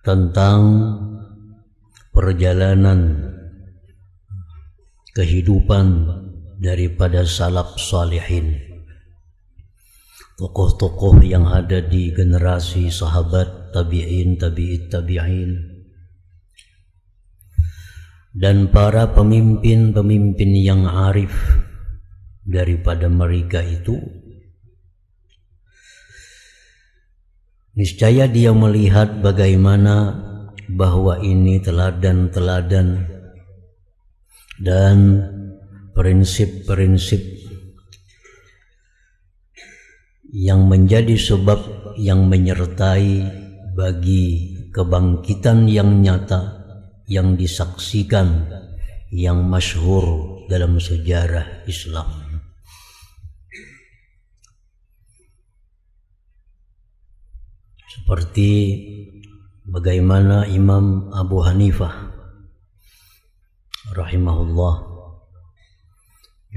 tentang perjalanan kehidupan daripada salaf salihin, tokoh-tokoh yang ada di generasi sahabat, tabi'in, tabi'it tabi'in, dan para pemimpin-pemimpin yang arif daripada mereka itu, niscaya dia melihat bagaimana bahwa ini teladan-teladan dan prinsip-prinsip yang menjadi sebab yang menyertai bagi kebangkitan yang nyata, yang disaksikan, yang masyhur dalam sejarah Islam. Seperti bagaimana Imam Abu Hanifah rahimahullah.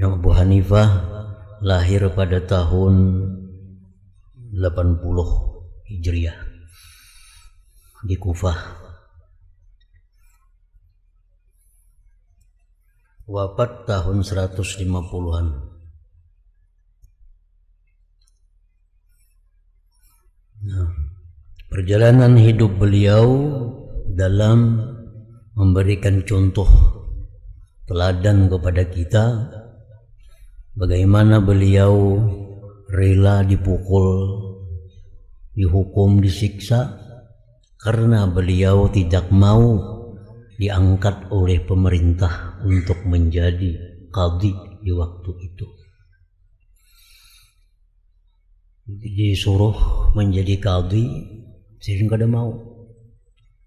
Imam Abu Hanifah lahir pada tahun 80 Hijriah di Kufah, wafat tahun 150-an. Nah, perjalanan hidup beliau dalam memberikan contoh teladan kepada kita, bagaimana beliau rela dipukul, dihukum, disiksa karena beliau tidak mau diangkat oleh pemerintah untuk menjadi qadhi di waktu itu. Disuruh menjadi qadhi, sehingga kada mau.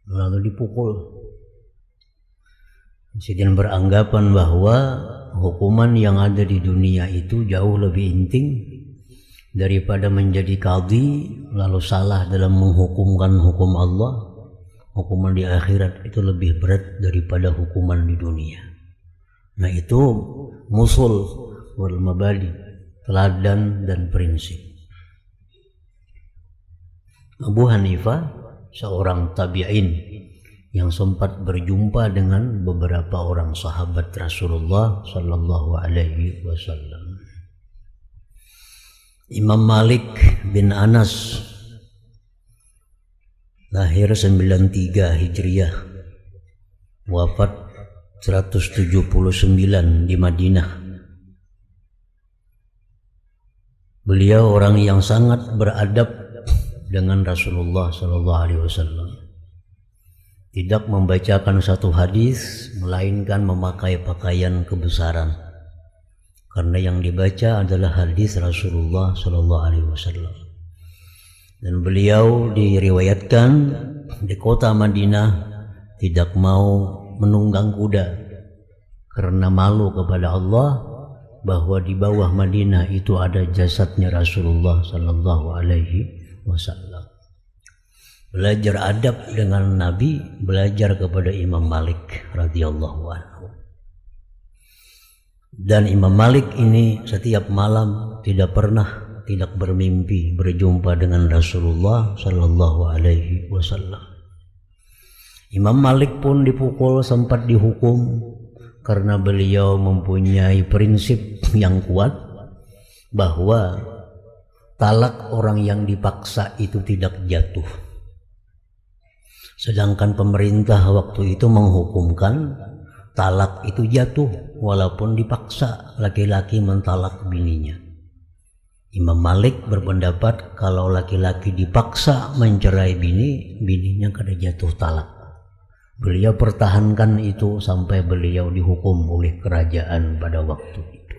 lalu dipukul. Presiden beranggapan bahwa hukuman yang ada di dunia itu jauh lebih intim daripada menjadi qadhi lalu salah dalam menghukumkan hukum Allah. Hukuman di akhirat itu lebih berat daripada hukuman di dunia. Nah, itu musul wal mabadi, teladan dan prinsip. Abu Hanifah seorang tabi'in yang sempat berjumpa dengan beberapa orang sahabat Rasulullah sallallahu alaihi wasallam. Imam Malik bin Anas lahir 93 Hijriah, wafat 179 di Madinah. Beliau orang yang sangat beradab dengan Rasulullah sallallahu alaihi wasallam. Tidak membacakan satu hadis melainkan memakai pakaian kebesaran, karena yang dibaca adalah hadis Rasulullah sallallahu alaihi wasallam. Dan beliau diriwayatkan di kota Madinah tidak mau menunggang kuda karena malu kepada Allah bahwa di bawah Madinah itu ada jasadnya Rasulullah sallallahu alaihi wasallam. Belajar adab dengan Nabi, belajar kepada Imam Malik radhiyallahu anhu. Dan Imam Malik ini setiap malam tidak bermimpi berjumpa dengan Rasulullah sallallahu alaihi wasallam. Imam Malik pun dipukul, sempat dihukum karena beliau mempunyai prinsip yang kuat bahwa talak orang yang dipaksa itu tidak jatuh. Sedangkan pemerintah waktu itu menghukumkan talak itu jatuh walaupun dipaksa laki-laki mentalak bininya. Imam Malik berpendapat kalau laki-laki dipaksa mencerai bininya kada jatuh talak. Beliau pertahankan itu sampai beliau dihukum oleh kerajaan pada waktu itu.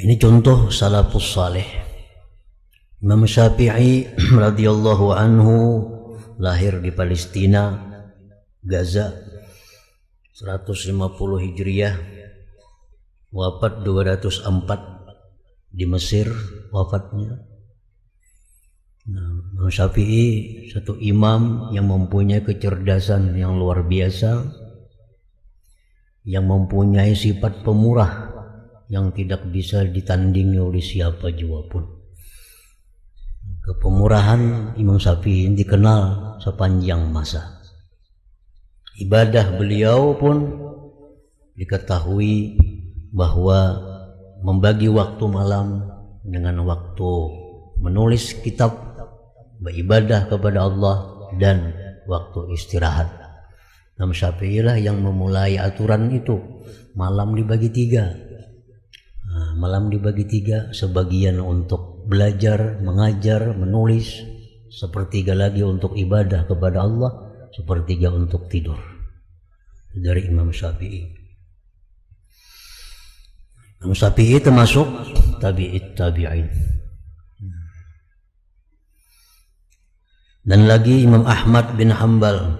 Ini contoh salafus saleh. Imam Syafi'i radhiyallahu anhu lahir di Palestina, Gaza, 150 Hijriah, wafat 204 di Mesir wafatnya. Imam Syafi'i satu imam yang mempunyai kecerdasan yang luar biasa, yang mempunyai sifat pemurah yang tidak bisa ditandingi oleh siapa jua pun. Kepemurahan Imam Syafi'i dikenal sepanjang masa. Ibadah beliau pun diketahui bahwa membagi waktu malam dengan waktu menulis kitab, beribadah kepada Allah, dan waktu istirahat. Imam Syafi'i lah yang memulai aturan itu. Malam dibagi tiga. Malam dibagi tiga, sebagian untuk belajar, mengajar, menulis, sepertiga lagi untuk ibadah kepada Allah, sepertiga untuk tidur. Dari Imam Syafi'i. Imam Syafi'i termasuk tabi'in. Dan lagi Imam Ahmad bin Hanbal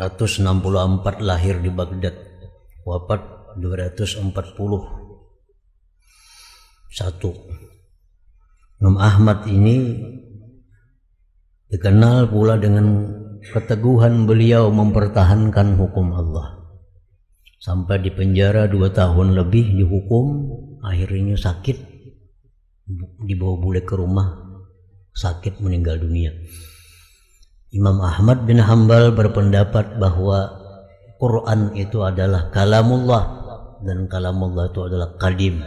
164 lahir di Baghdad, wafat 241. Imam Ahmad ini dikenal pula dengan keteguhan beliau mempertahankan hukum Allah. Sampai di penjara 2 tahun lebih dihukum, akhirnya sakit, dibawa bule ke rumah, sakit meninggal dunia. Imam Ahmad bin Hanbal berpendapat bahwa Quran itu adalah kalamullah dan kalamullah itu adalah qadim.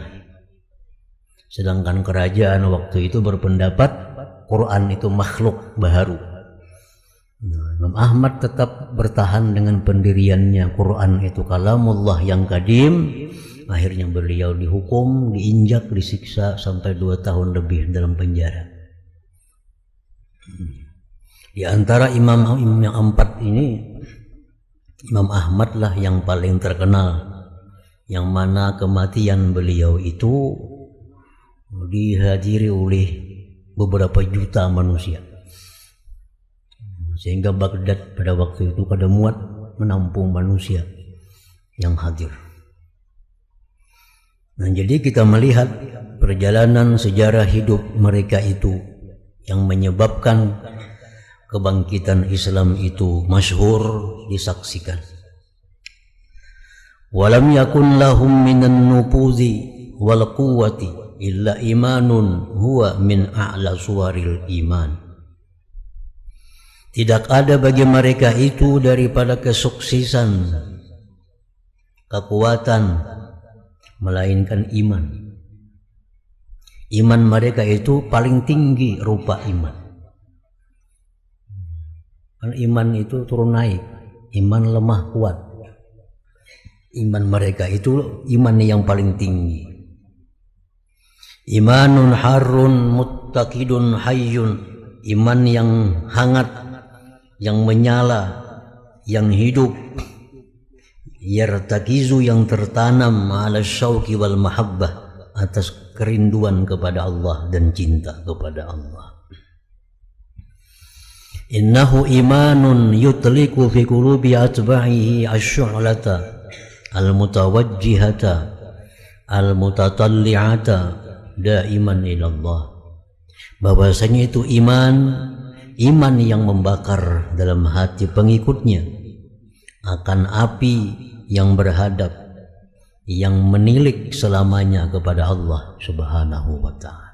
Sedangkan kerajaan waktu itu berpendapat Quran itu makhluk baharu. Imam Ahmad tetap bertahan dengan pendiriannya, Quran itu kalamullah yang qadim. Akhirnya beliau dihukum, diinjak, disiksa sampai 2 tahun lebih dalam penjara. Di antara imam yang 4 ini, Imam Ahmad lah yang paling terkenal, yang mana kematian beliau itu dihadiri oleh beberapa juta manusia. Sehingga Baghdad pada waktu itu kada muat menampung manusia yang hadir. Nah, jadi kita melihat perjalanan sejarah hidup mereka itu yang menyebabkan kebangkitan Islam itu masyhur disaksikan. Walam yakun lahum minan nufuzi wal quwwati illa imanun huwa min a'la suwaril iman. Tidak ada bagi mereka itu daripada kesuksesan, kekuatan, melainkan iman. Iman mereka itu paling tinggi rupa iman. Kan iman itu turun naik, iman lemah kuat. Iman mereka itu iman yang paling tinggi. Imanun harun muttaqidun hayyun, iman yang hangat, yang menyala, yang hidup. Yartakizu, yang tertanam ala syauqi wal mahabbah, atas kerinduan kepada Allah dan cinta kepada Allah. Innahu imanun yutliku fi qulubi atba'ihi asy-syu'lata al-mutawajjihata al-mutatalli'ata daiman ila Allah. Bahwasanya itu iman yang membakar dalam hati pengikutnya akan api yang berhadap, yang menilik selamanya kepada Allah Subhanahu wa ta'ala.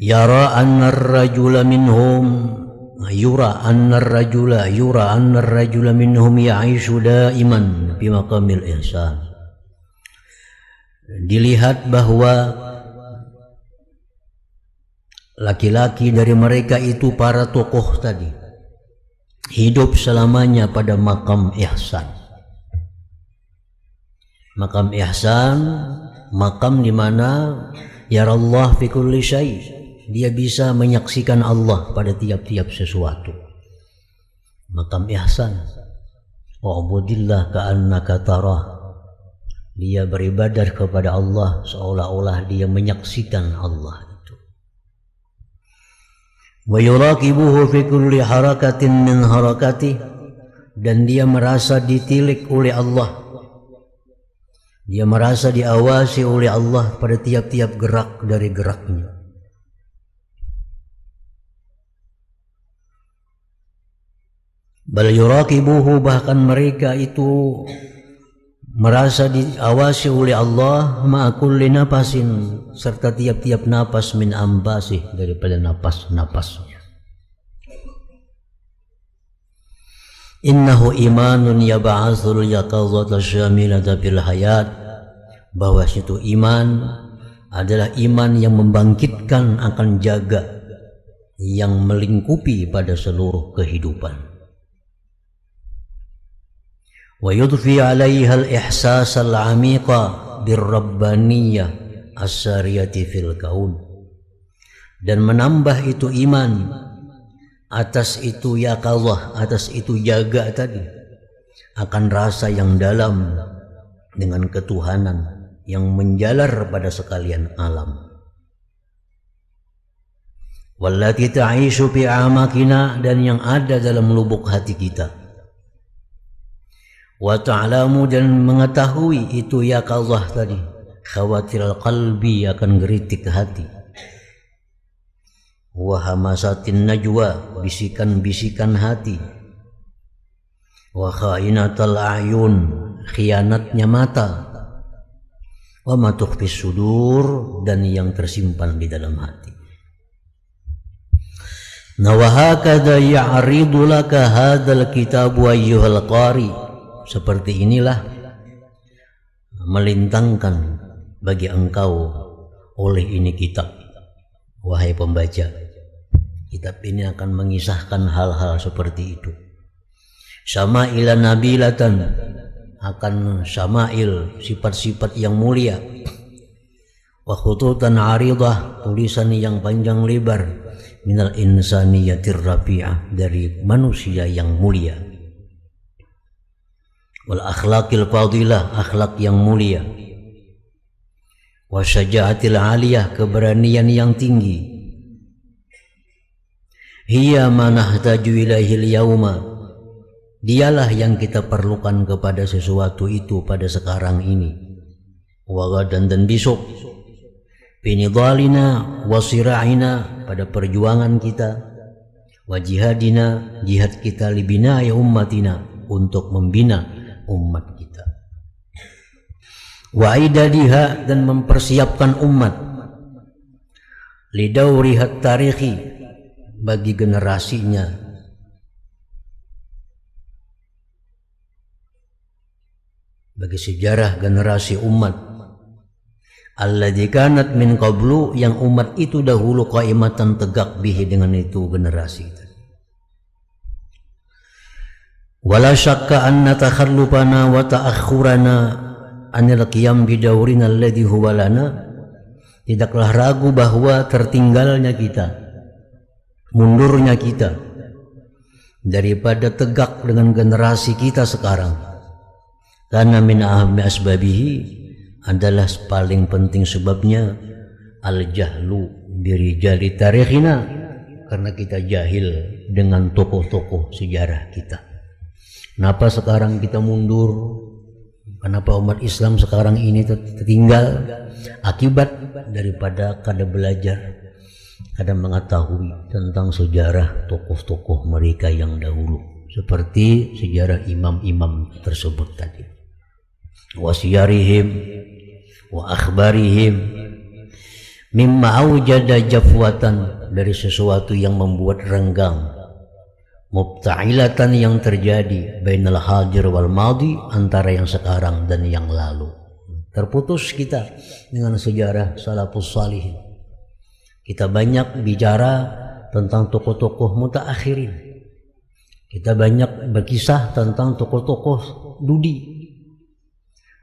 Yura anna ar-rajula minhum ya'ishu daiman bi maqamil ihsan. Dilihat bahwa laki-laki dari mereka itu, para tokoh tadi, hidup selamanya pada makam ihsan. Makam ihsan, makam di mana yarallah fi kulli syai', dia bisa menyaksikan Allah pada tiap-tiap sesuatu. Makam ihsan, wa'budillah ka'annaka tarah, dia beribadah kepada Allah seolah-olah dia menyaksikan Allah itu. Wa yuraqibuhu fi kulli harakatin min harakati, dan dia merasa ditilik oleh Allah, dia merasa diawasi oleh Allah pada tiap-tiap gerak dari geraknya. Bal yuraqibuhu, bahkan mereka itu merasa diawasi oleh Allah ma'a kulli nafasin, serta tiap-tiap napas, min ambasih, daripada napas-napasnya. Innahu imanun yab'athul yaqadhata syamilata fil hayat, bahwa itu iman adalah iman yang membangkitkan akan jaga, yang melingkupi pada seluruh kehidupan. Wa yudfi 'alaiha al-ihsas al-'amiqa bir-rabbaniyah as-sariyati fil kaun, dan menambah itu iman atas itu yaqadhah, atas itu jaga tadi, akan rasa yang dalam dengan ketuhanan yang menjalar pada sekalian alam. Wallati ta'ishu fi a'makina, dan yang ada dalam lubuk hati kita. Wa ta'lamu, dan mengetahui itu yaqadhah tadi, khawatirul qalbi, akan geritik hati. Wa hamasatin najwa, bisikan-bisikan hati. Wa khainatal a'yun, khianatnya mata. Wa ma tukhfis sudur, dan yang tersimpan di dalam hati. Nah, wa hakadha ya'ridu laka hadzal kitab ayyuhal qari, seperti inilah melintangkan bagi engkau oleh ini kitab, wahai pembaca. Kitab ini akan mengisahkan hal-hal seperti itu. Syama'ila nabilatan, akan syama'il, sifat-sifat yang mulia. Wa khututan aridah, tulisan yang panjang lebar. Minal insaniyatir rafi'ah, dari manusia yang mulia. Wal akhlaqil fadilah, akhlak yang mulia. wa syaja'atil aliyah, keberanian yang tinggi. Hiya ma nahtaju ilaihil yauma, dialah yang kita perlukan kepada sesuatu itu pada sekarang ini, wa gadan, dan besok, binidhalina wa sira'ina, pada perjuangan kita, wa jihadina, jihad kita, libina'i ummatina, untuk membina umat kita, wa idadiha, dan mempersiapkan umat, lidaurihat tarikhi, bagi generasinya, bagi sejarah generasi umat, alladzi kanat min qablu, yang umat itu dahulu qaimatan, tegak bihi, dengan itu generasi itu. Wala syakka anna takhallufana wa ta'akhurana anil qiyam bidawrina alladhi huwa lana, tidaklah ragu bahwa tertinggalnya kita, mundurnya kita daripada tegak dengan generasi kita sekarang, karena min ahammi asbabihi, adalah paling penting sebabnya, al-jahlu birijali tarikhina, karena kita jahil dengan tokoh-tokoh sejarah kita. Kenapa sekarang kita mundur? Kenapa umat Islam sekarang ini tertinggal? Akibat daripada kada belajar, kada mengetahui tentang sejarah tokoh-tokoh mereka yang dahulu, seperti sejarah imam-imam tersebut tadi. Wa siyarihim wa akhbarihim mimma aujada jafwatan, dari sesuatu yang membuat renggang, mubta'ilatan, yang terjadi, bainal hadir wal madi, antara yang sekarang dan yang lalu. Terputus kita dengan sejarah salafus salihin. Kita banyak bicara tentang tokoh-tokoh mutaakhirin. Kita banyak berkisah tentang tokoh-tokoh dudi.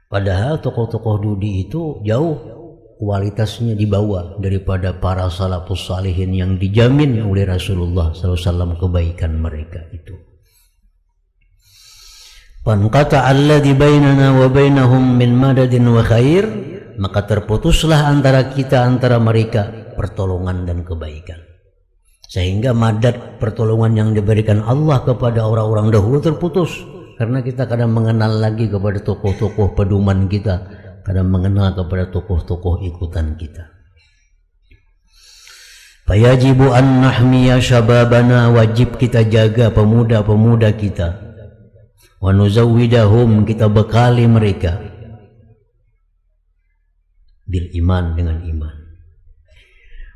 Padahal tokoh-tokoh dudi itu jauh kualitasnya di bawah daripada para salafus salihin yang dijamin oleh Rasulullah SAW kebaikan mereka itu. Fanqata alladhi bainana wa bainahum min madadin wa khair, maka terputuslah antara kita, antara mereka, pertolongan dan kebaikan. Sehingga madad, pertolongan yang diberikan Allah kepada orang-orang dahulu terputus, karena kita kadang mengenal lagi kepada tokoh-tokoh pedoman kita, kadang mengenal kepada tokoh-tokoh ikutan kita. Fayajibu an nahmiya syababana, wajib kita jaga pemuda-pemuda kita, wa nuzawwidahum, kita bekali mereka, bil iman, dengan iman,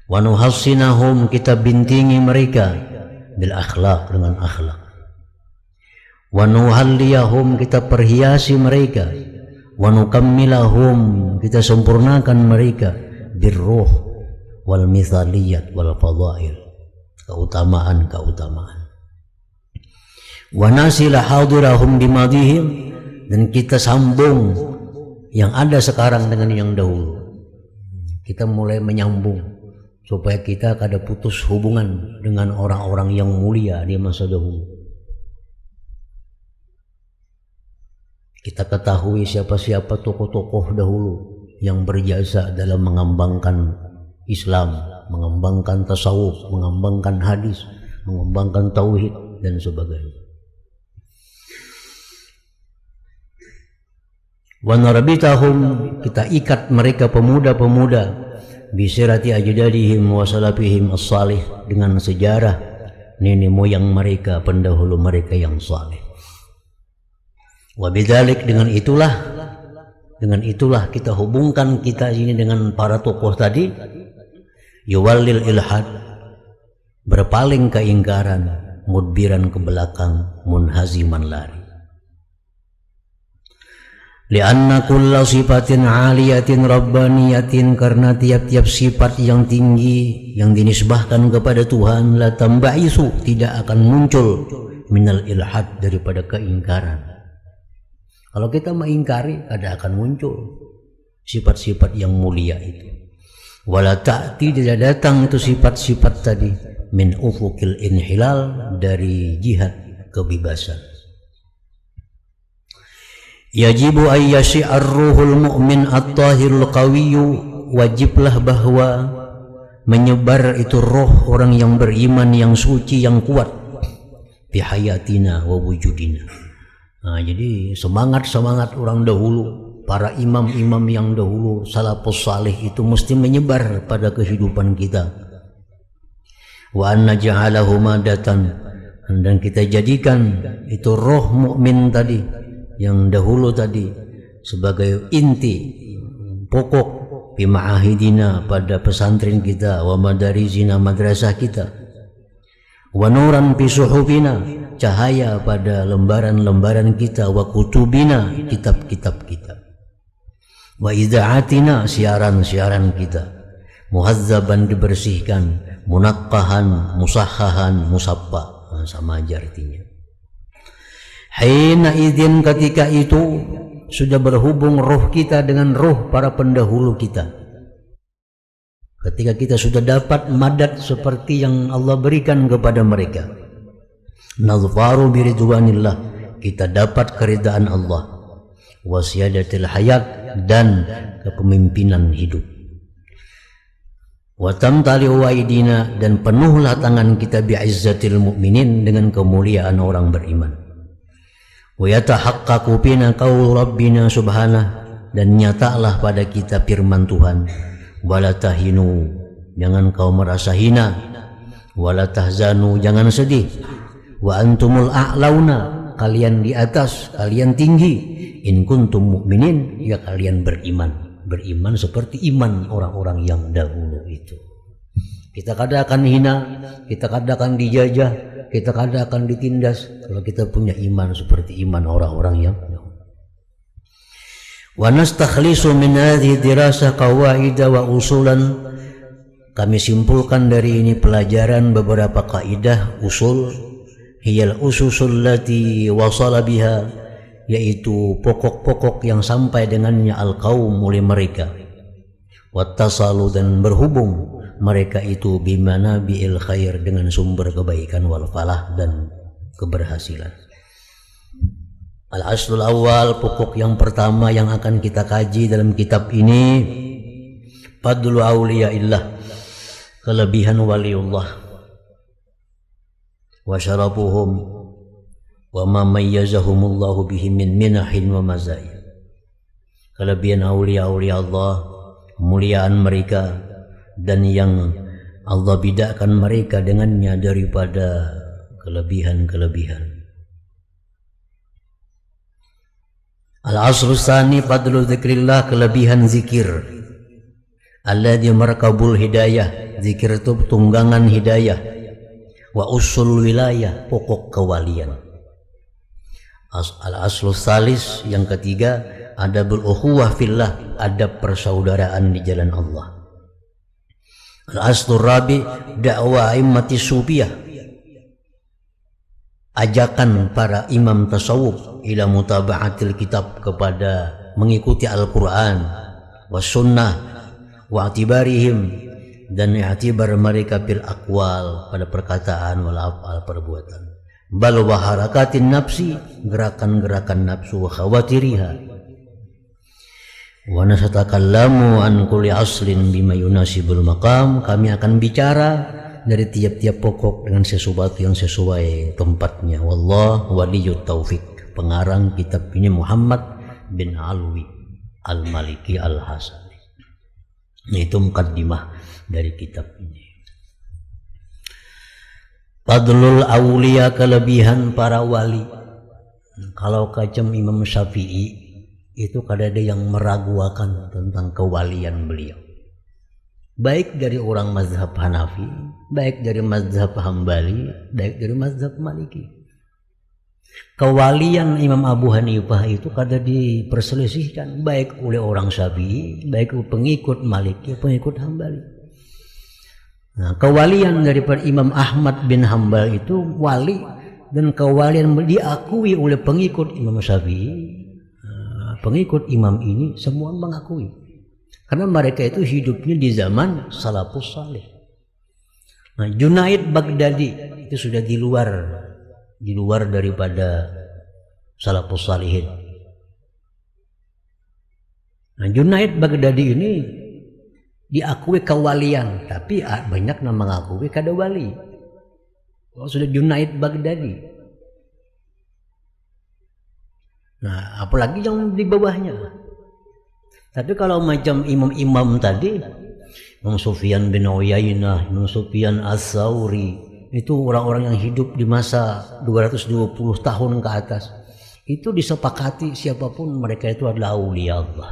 wa nuhassinahum, kita bintingi mereka, bil akhlaq, dengan akhlak, wa nuhalliyahum, kita perhiasi mereka, wa nukammilahum, kita sempurnakan mereka, birruh wal mithaliyat wal fadail, keutamaan-keutamaan, wa nasila hadirahum bimadihim, dan kita sambung yang ada sekarang dengan yang dahulu. Kita mulai menyambung supaya kita kada putus hubungan dengan orang-orang yang mulia di masa dahulu. Kita ketahui siapa-siapa tokoh-tokoh dahulu yang berjasa dalam mengembangkan Islam, mengembangkan tasawuf, mengembangkan hadis, mengembangkan tauhid, dan sebagainya. Wa narbitahum, kita ikat mereka pemuda-pemuda, bisirati ajdadihim wa salafihim as-salih, dengan sejarah nenek moyang mereka, pendahulu mereka yang saleh. Wa bidzalik, dengan itulah kita hubungkan kita ini dengan para tokoh tadi, yuwallil ilhad, berpaling keingkaran, mudbiran ke belakang, munhaziman lari. Lianna kulla sifatin aliyatin rabbaniyatin, karena tiap-tiap sifat yang tinggi yang dinisbahkan kepada Tuhan, la tambaisu, tidak akan muncul, minal ilhad, daripada keingkaran. Kalau kita mengingkari, ada akan muncul sifat-sifat yang mulia itu. Wala ta'ti, tidak datang itu sifat-sifat tadi, min ufukil inhilal, dari jihad kebebasan. Yajibu ayyashi'ar ruhul mu'min at-tahirul qawiyyu wajiblah bahwa menyebar itu roh orang yang beriman, yang suci, yang kuat bihayatina wa wujudina. Nah, jadi semangat orang dahulu, para imam-imam yang dahulu, salafus salih itu mesti menyebar pada kehidupan kita. Wa anna ja'alahu madatan, dan kita jadikan itu roh mukmin tadi yang dahulu tadi sebagai inti pokok bima'ahidina pada pesantren kita, wa madarizina madrasah kita, wa nuran fi suhufina, cahaya pada lembaran-lembaran kita, wa kutubina, kitab-kitab kita, wa ida'atina, siaran-siaran kita, muhazzaban, dibersihkan, munaqqahan, musahhahan, musabba, sama aja artinya. Hina idzin, ketika itu sudah berhubung roh kita dengan roh para pendahulu kita, ketika kita sudah dapat madat seperti yang Allah berikan kepada mereka, nazfaru biridwanillah, kita dapat keridaan Allah, wasiyadatil hayat, dan kepemimpinan hidup, watamtali waidina, dan penuhlah tangan kita bi'izzatil mu'minin, dengan kemuliaan orang beriman, wa yatahaqqaqu bina qaul rabbina subhanah, dan nyatalah pada kita firman Tuhan, wala tahinu, jangan kau merasa hina, wala tahzanu, jangan sedih, wa antumul a'launa, kalian di atas, kalian tinggi, in kuntum mu'minin, ya kalian beriman. Beriman seperti iman orang-orang yang dahulu itu. Kita kadang akan hina, kita kadang akan dijajah, kita kadang akan ditindas, kalau kita punya iman seperti iman orang-orang yang dahulu. Wa nastakhlisu min hadhihi dirasah qawaida wa usulan, kami simpulkan dari ini pelajaran beberapa kaidah usul, hiyal ususul lati wasala biha, yaitu pokok-pokok yang sampai dengannya al-qaum, oleh mereka, wattasalu, dan berhubung mereka itu bimana bi'il khair, dengan sumber kebaikan, wal falah, dan keberhasilan. Al-aslul awal, pokok yang pertama yang akan kita kaji dalam kitab ini, fadlu awliyaillah, kelebihan waliullah, wa syarafuhum, wa ma mayyazahumullahu bihi min minahin wa mazaya, kelebihan aulia-aulia Allah, kemuliaan mereka, dan yang Allah bidakan mereka dengannya daripada kelebihan-kelebihan. Al-aslu tsani fadlu dzikrillah, kelebihan zikir, alladzi markabul hidayah, zikir itu tunggangan hidayah, wa usul wilayah, pokok kewalian. Al-aslu salis, yang ketiga, adabul ukhuwah fillah, adab persaudaraan di jalan Allah. Al-aslu rabi, dakwah immati sufiyah, ajakan para imam tasawuf ila mutaba'atil kitab, kepada mengikuti Al-Quran, was sunnah, wa atibarihim, dan i'tibar mereka bil aqwal, pada perkataan, wal af'al, perbuatan, bal wa harakatin nafsi, gerakan-gerakan nafsu, wa khawatiriha, wa nasatakallamu an kulli aslin bima yunasibul maqam, kami akan bicara dari tiap-tiap pokok dengan sesuatu yang sesuai tempatnya. Wallah waliyut taufik. Pengarang kitab ini Muhammad bin Alwi Al-Maliki Al-Hasani. Itu mukaddimah dari kitab ini. Fadlul awliya, kelebihan para wali. Kalau kacem Imam Syafi'i itu kadang ada yang meragukan tentang kewalian beliau, baik dari orang mazhab Hanafi, baik dari mazhab Hambali, baik dari mazhab Maliki. Kewalian Imam Abu Hanifah itu kadang diperselisihkan, baik oleh orang Syafi'i, baik pengikut Maliki, pengikut Hambali. Nah, kewalian daripada Imam Ahmad bin Hambal itu wali, dan kewalian diakui oleh pengikut Imam Syafi'i. Pengikut imam ini semua mengakui, karena mereka itu hidupnya di zaman salafus salih. Nah, Junaid Baghdadi itu sudah di luar daripada salafus salihin. Nah, Junaid Baghdadi ini diakui kewalian, tapi banyak yang mengakui kada wali. Oh, sudah Junaid Baghdadi. Nah, apalagi yang di bawahnya. Tapi kalau macam imam-imam tadi, Imam Sufyan bin Uyainah, Imam Sufyan As-Sauri, itu orang-orang yang hidup di masa 220 tahun ke atas. Itu disepakati siapapun mereka itu adalah aulia Allah.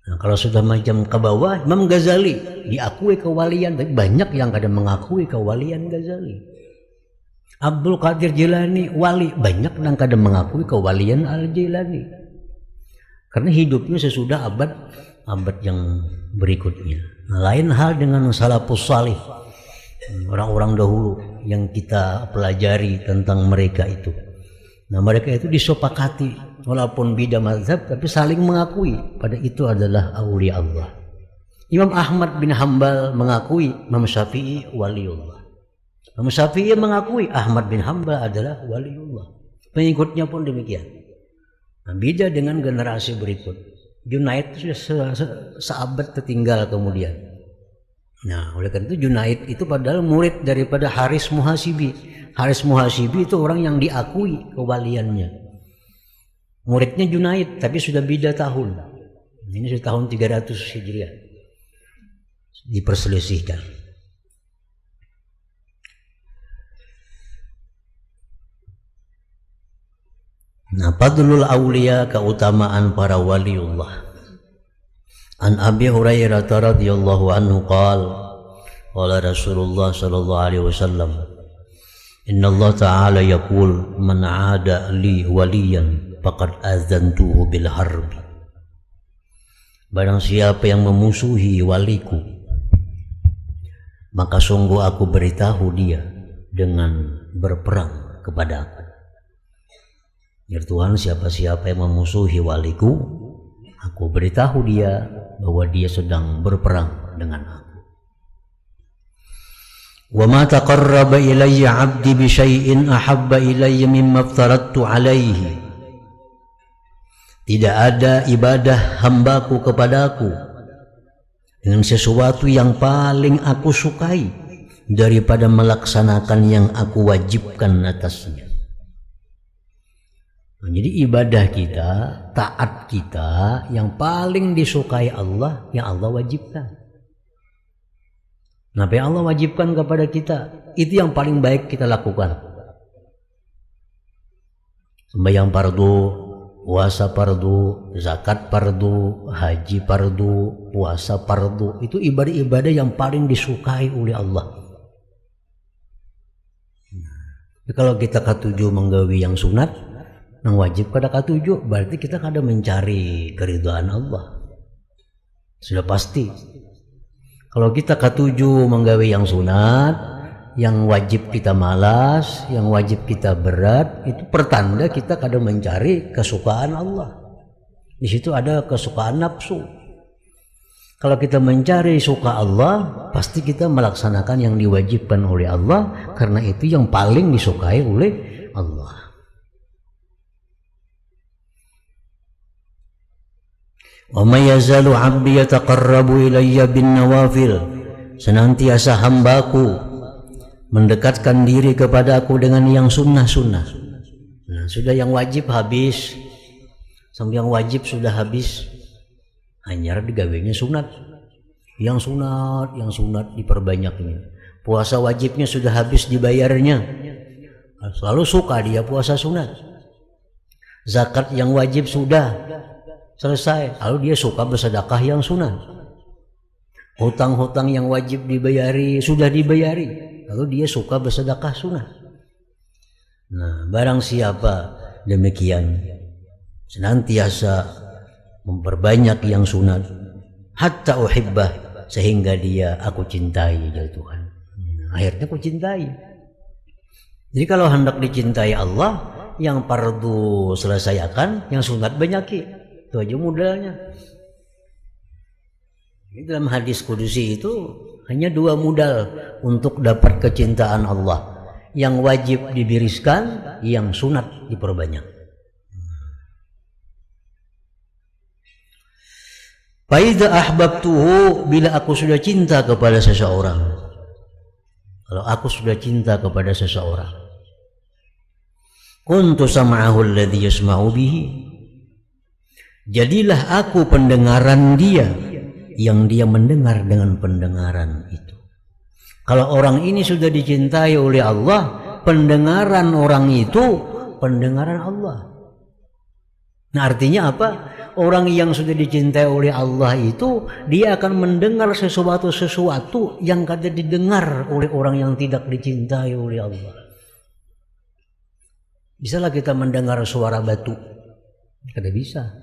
Nah, kalau sudah macam ke bawah, Imam Ghazali diakui kewalian, tapi banyak yang kadang mengakui kewalian Ghazali. Abdul Qadir Jilani wali, banyak yang kadang mengakui kewalian Al-Jilani. Karena hidupnya sesudah abad yang berikutnya. Nah, lain hal dengan salafus salih, orang-orang dahulu yang kita pelajari tentang mereka itu. Nah, mereka itu disepakati walaupun beda mazhab tapi saling mengakui pada itu adalah aulia Allah. Imam Ahmad bin Hambal mengakui Imam Syafi'i waliullah. Imam Syafi'i mengakui Ahmad bin Hambal adalah waliullah. Pengikutnya pun demikian. Nah, beda dengan generasi berikut. Junaid sudah seabad tertinggal kemudian. Nah, oleh karena itu Junaid itu padahal murid daripada Haris Muhasibi. Haris Muhasibi itu orang yang diakui kewaliannya. Muridnya Junaid, tapi sudah beda tahun. Ini sudah tahun 300 Hijriah. Diperselisihkan. Nah, fadlul auliya, keutamaan para waliullah. An Abi Hurairah radhiyallahu anhu qala Rasulullah sallallahu alaihi wasallam, Inna Allah Ta'ala yaqul man 'ada li waliyan faqad azantuhu bil harbi. Barang siapa yang memusuhi waliku, maka sungguh aku beritahu dia dengan berperang kepadaku. Ya Tuhan, siapa-siapa yang memusuhi waliku, aku beritahu dia bahwa dia sedang berperang dengan aku. Wa ma taqarraba ilayya 'abdi bi syai'in ahabba ilayya mimma aftaradtu 'alaihi. Tidak ada ibadah hambaku kepadaku dengan sesuatu yang paling aku sukai daripada melaksanakan yang aku wajibkan atasnya. Nah, jadi ibadah kita, taat kita yang paling disukai Allah, yang Allah wajibkan. Nah, yang Allah wajibkan kepada kita, itu yang paling baik kita lakukan. Sembahyang fardu, puasa fardu, zakat fardu, haji fardu, puasa fardu, itu ibadah-ibadah yang paling disukai oleh Allah. Nah, kalau kita ketujuh menggawi yang sunat, yang wajib kada ketujuh, berarti kita kada mencari keridhaan Allah. Sudah pasti. Kalau kita ketujuh menggawe yang sunat, yang wajib kita malas, yang wajib kita berat, itu pertanda kita kadang mencari kesukaan Allah. Di situ ada kesukaan nafsu. Kalau kita mencari suka Allah, pasti kita melaksanakan yang diwajibkan oleh Allah, karena itu yang paling disukai oleh Allah. Wa may yazalu 'abdi yataqarrabu ilayya bin nawafil. Senantiasa hambaku mendekatkan diri kepadaku dengan yang sunnah-sunnah. Nah, sudah yang wajib habis, sampai yang wajib sudah habis, hanya digawenya sunat. Yang sunat diperbanyaknya. Puasa wajibnya sudah habis dibayarnya, selalu suka dia puasa sunat. Zakat yang wajib sudah selesai, lalu dia suka bersedekah yang sunat. Hutang-hutang yang wajib dibayari sudah dibayari, lalu dia suka bersedekah sunat. Nah, barang siapa demikian senantiasa memperbanyak yang sunat, hatta uhibbah, sehingga dia aku cintai ya Tuhan. Akhirnya aku cintai. Jadi kalau hendak dicintai Allah, yang fardu selesaikan, yang sunat banyaki. Itu aja modalnya. Dalam hadis kudusi itu hanya dua modal untuk dapat kecintaan Allah. Yang wajib dibiriskan, yang sunat diperbanyak. Fa idza ahbabtuhu, bila aku sudah cinta kepada seseorang. Kalau aku sudah cinta kepada seseorang, kuntu sam'ahu alladhi yasma'u bihi, jadilah aku pendengaran dia yang dia mendengar dengan pendengaran itu. Kalau orang ini sudah dicintai oleh Allah, pendengaran orang itu pendengaran Allah. Nah, artinya apa? Orang yang sudah dicintai oleh Allah itu, dia akan mendengar sesuatu yang kada didengar oleh orang yang tidak dicintai oleh Allah. Bisalah kita mendengar suara batu? Kada bisa.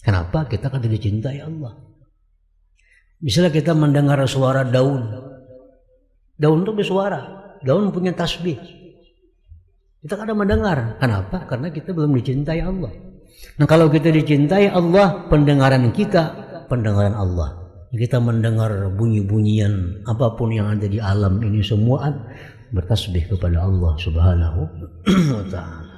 Kenapa? Kita kada dicintai Allah. Bisalah kita mendengar suara daun. Daun itu bersuara. Daun punya tasbih. Kita kada mendengar. Kenapa? Karena kita belum dicintai Allah. Nah, kalau kita dicintai Allah, pendengaran kita pendengaran Allah. Kita mendengar bunyi-bunyian apapun yang ada di alam ini semua bertasbih kepada Allah Subhanahu wa ta'ala.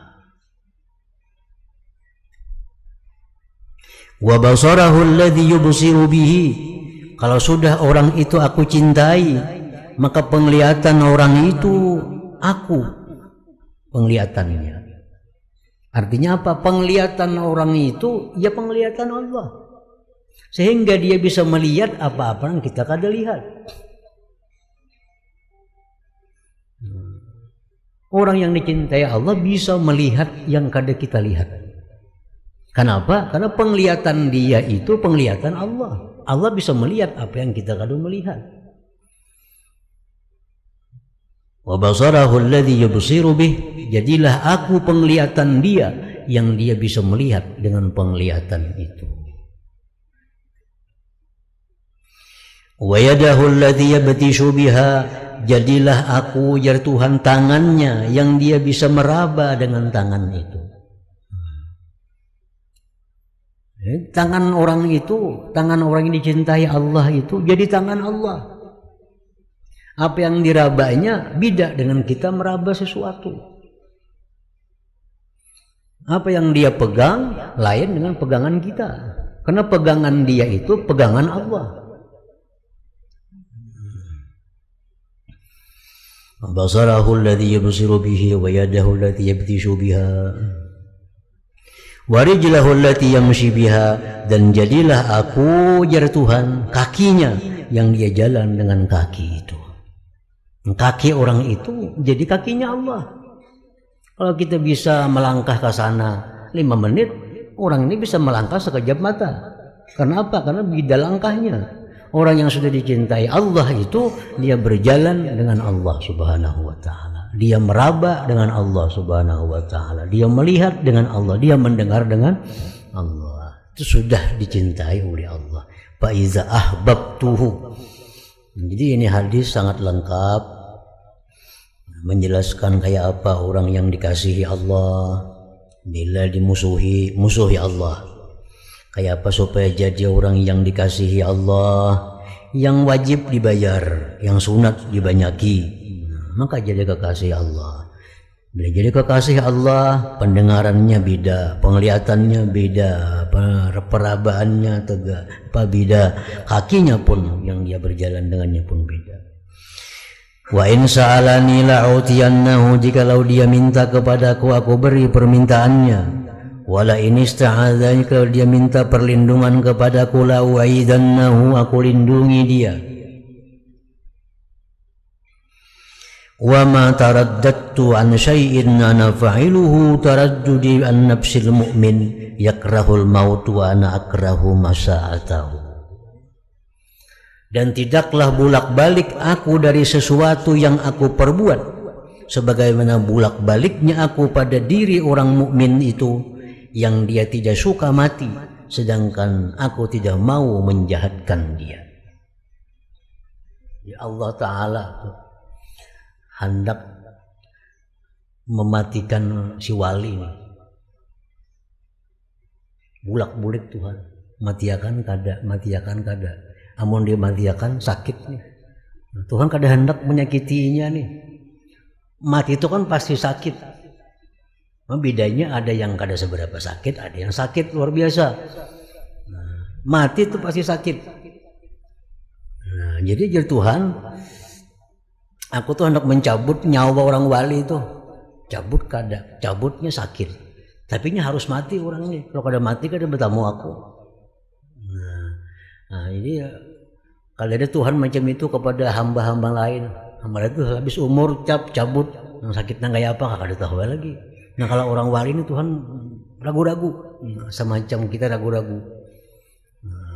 Wa basarahu alladhi yubsiru bihi, kalau sudah orang itu aku cintai, maka penglihatan orang itu aku penglihatannya. Artinya apa? Penglihatan orang itu ya penglihatan Allah, sehingga dia bisa melihat apa-apa yang kita kada lihat. Orang yang dicintai Allah bisa melihat yang kada kita lihat. Kenapa? Karena penglihatan dia itu penglihatan Allah. Allah bisa melihat apa yang kita kada melihat. Wa basarahu alladhi yubsiru bih, jadilah aku penglihatan dia yang dia bisa melihat dengan penglihatan itu. Wa yadahu alladhi yabtishu biha, jadilah aku ya Tuhan tangannya yang dia bisa meraba dengan tangan itu. Tangan orang itu, tangan orang yang dicintai Allah itu jadi tangan Allah. Apa yang dirabanya beda dengan kita meraba sesuatu. Apa yang dia pegang lain dengan pegangan kita. Karena pegangan dia itu pegangan Allah. Basarahu alladhi yubsiru bihi wa yadahu allati yabtishu biha wa rijlahu allati yamshi biha, dan jadilah aku ya Tuhan kakinya yang dia jalan dengan kaki itu. Kaki orang itu jadi kakinya Allah. Kalau kita bisa melangkah ke sana 5 menit, orang ini bisa melangkah sekejap mata. Karena apa? Karena beda langkahnya. Orang yang sudah dicintai Allah itu dia berjalan dengan Allah Subhanahu wa ta'ala. Dia meraba dengan Allah Subhanahu wa ta'ala. Dia melihat dengan Allah, dia mendengar dengan Allah. Itu sudah dicintai oleh Allah. Fa iza ahbabtuhu. Jadi ini hadis sangat lengkap menjelaskan kayak apa orang yang dikasihi Allah bila musuhi Allah. Kayak apa supaya jadi orang yang dikasihi Allah, yang wajib dibayar, yang sunat dibanyaki, maka jadi kekasih Allah. Bila jadi kekasih Allah, pendengarannya beda, penglihatannya beda, perabaannya beda, kakinya pun yang dia berjalan dengannya pun beda. Wa in sa'alani la'utiyannahu, jikalau dia minta kepadaku aku beri permintaannya. Wala in ista'adzani, kalau dia minta perlindungan kepadaku la'u'idannahu, aku lindungi dia. Wa ma taraddadtu an syai'in ana fa'iluhu taraddudi an nafsil mu'min yakrahul maut wa ana akrahu masa'atahu. Dan tidaklah bulak-balik aku dari sesuatu yang aku perbuat, sebagaimana bulak-baliknya aku pada diri orang mukmin itu yang dia tidak suka mati, sedangkan aku tidak mau menjahatkan dia. Ya Allah Ta'ala hendak mematikan si wali ini. Bulak-balik Tuhan, matiakan kada. Amun dia matiakan sakit nih. Tuhan kada hendak menyakitinya nih. Mati itu kan pasti sakit. Bedanya ada yang kada seberapa sakit, ada yang sakit luar biasa. Nah, Mati itu pasti sakit. Nah, jadi Tuhan, aku tuh hendak mencabut nyawa orang wali itu. Cabutnya sakit. Tapi harus mati orang ini. Kalau kada mati kada bertamu aku. Nah ini kalau ada Tuhan macam itu kepada hamba-hamba lain, hamba itu habis umur cabut, yang sakitnya kayak apa kada tahu lagi. Nah kalau orang wali ini Tuhan ragu-ragu, semacam kita ragu-ragu.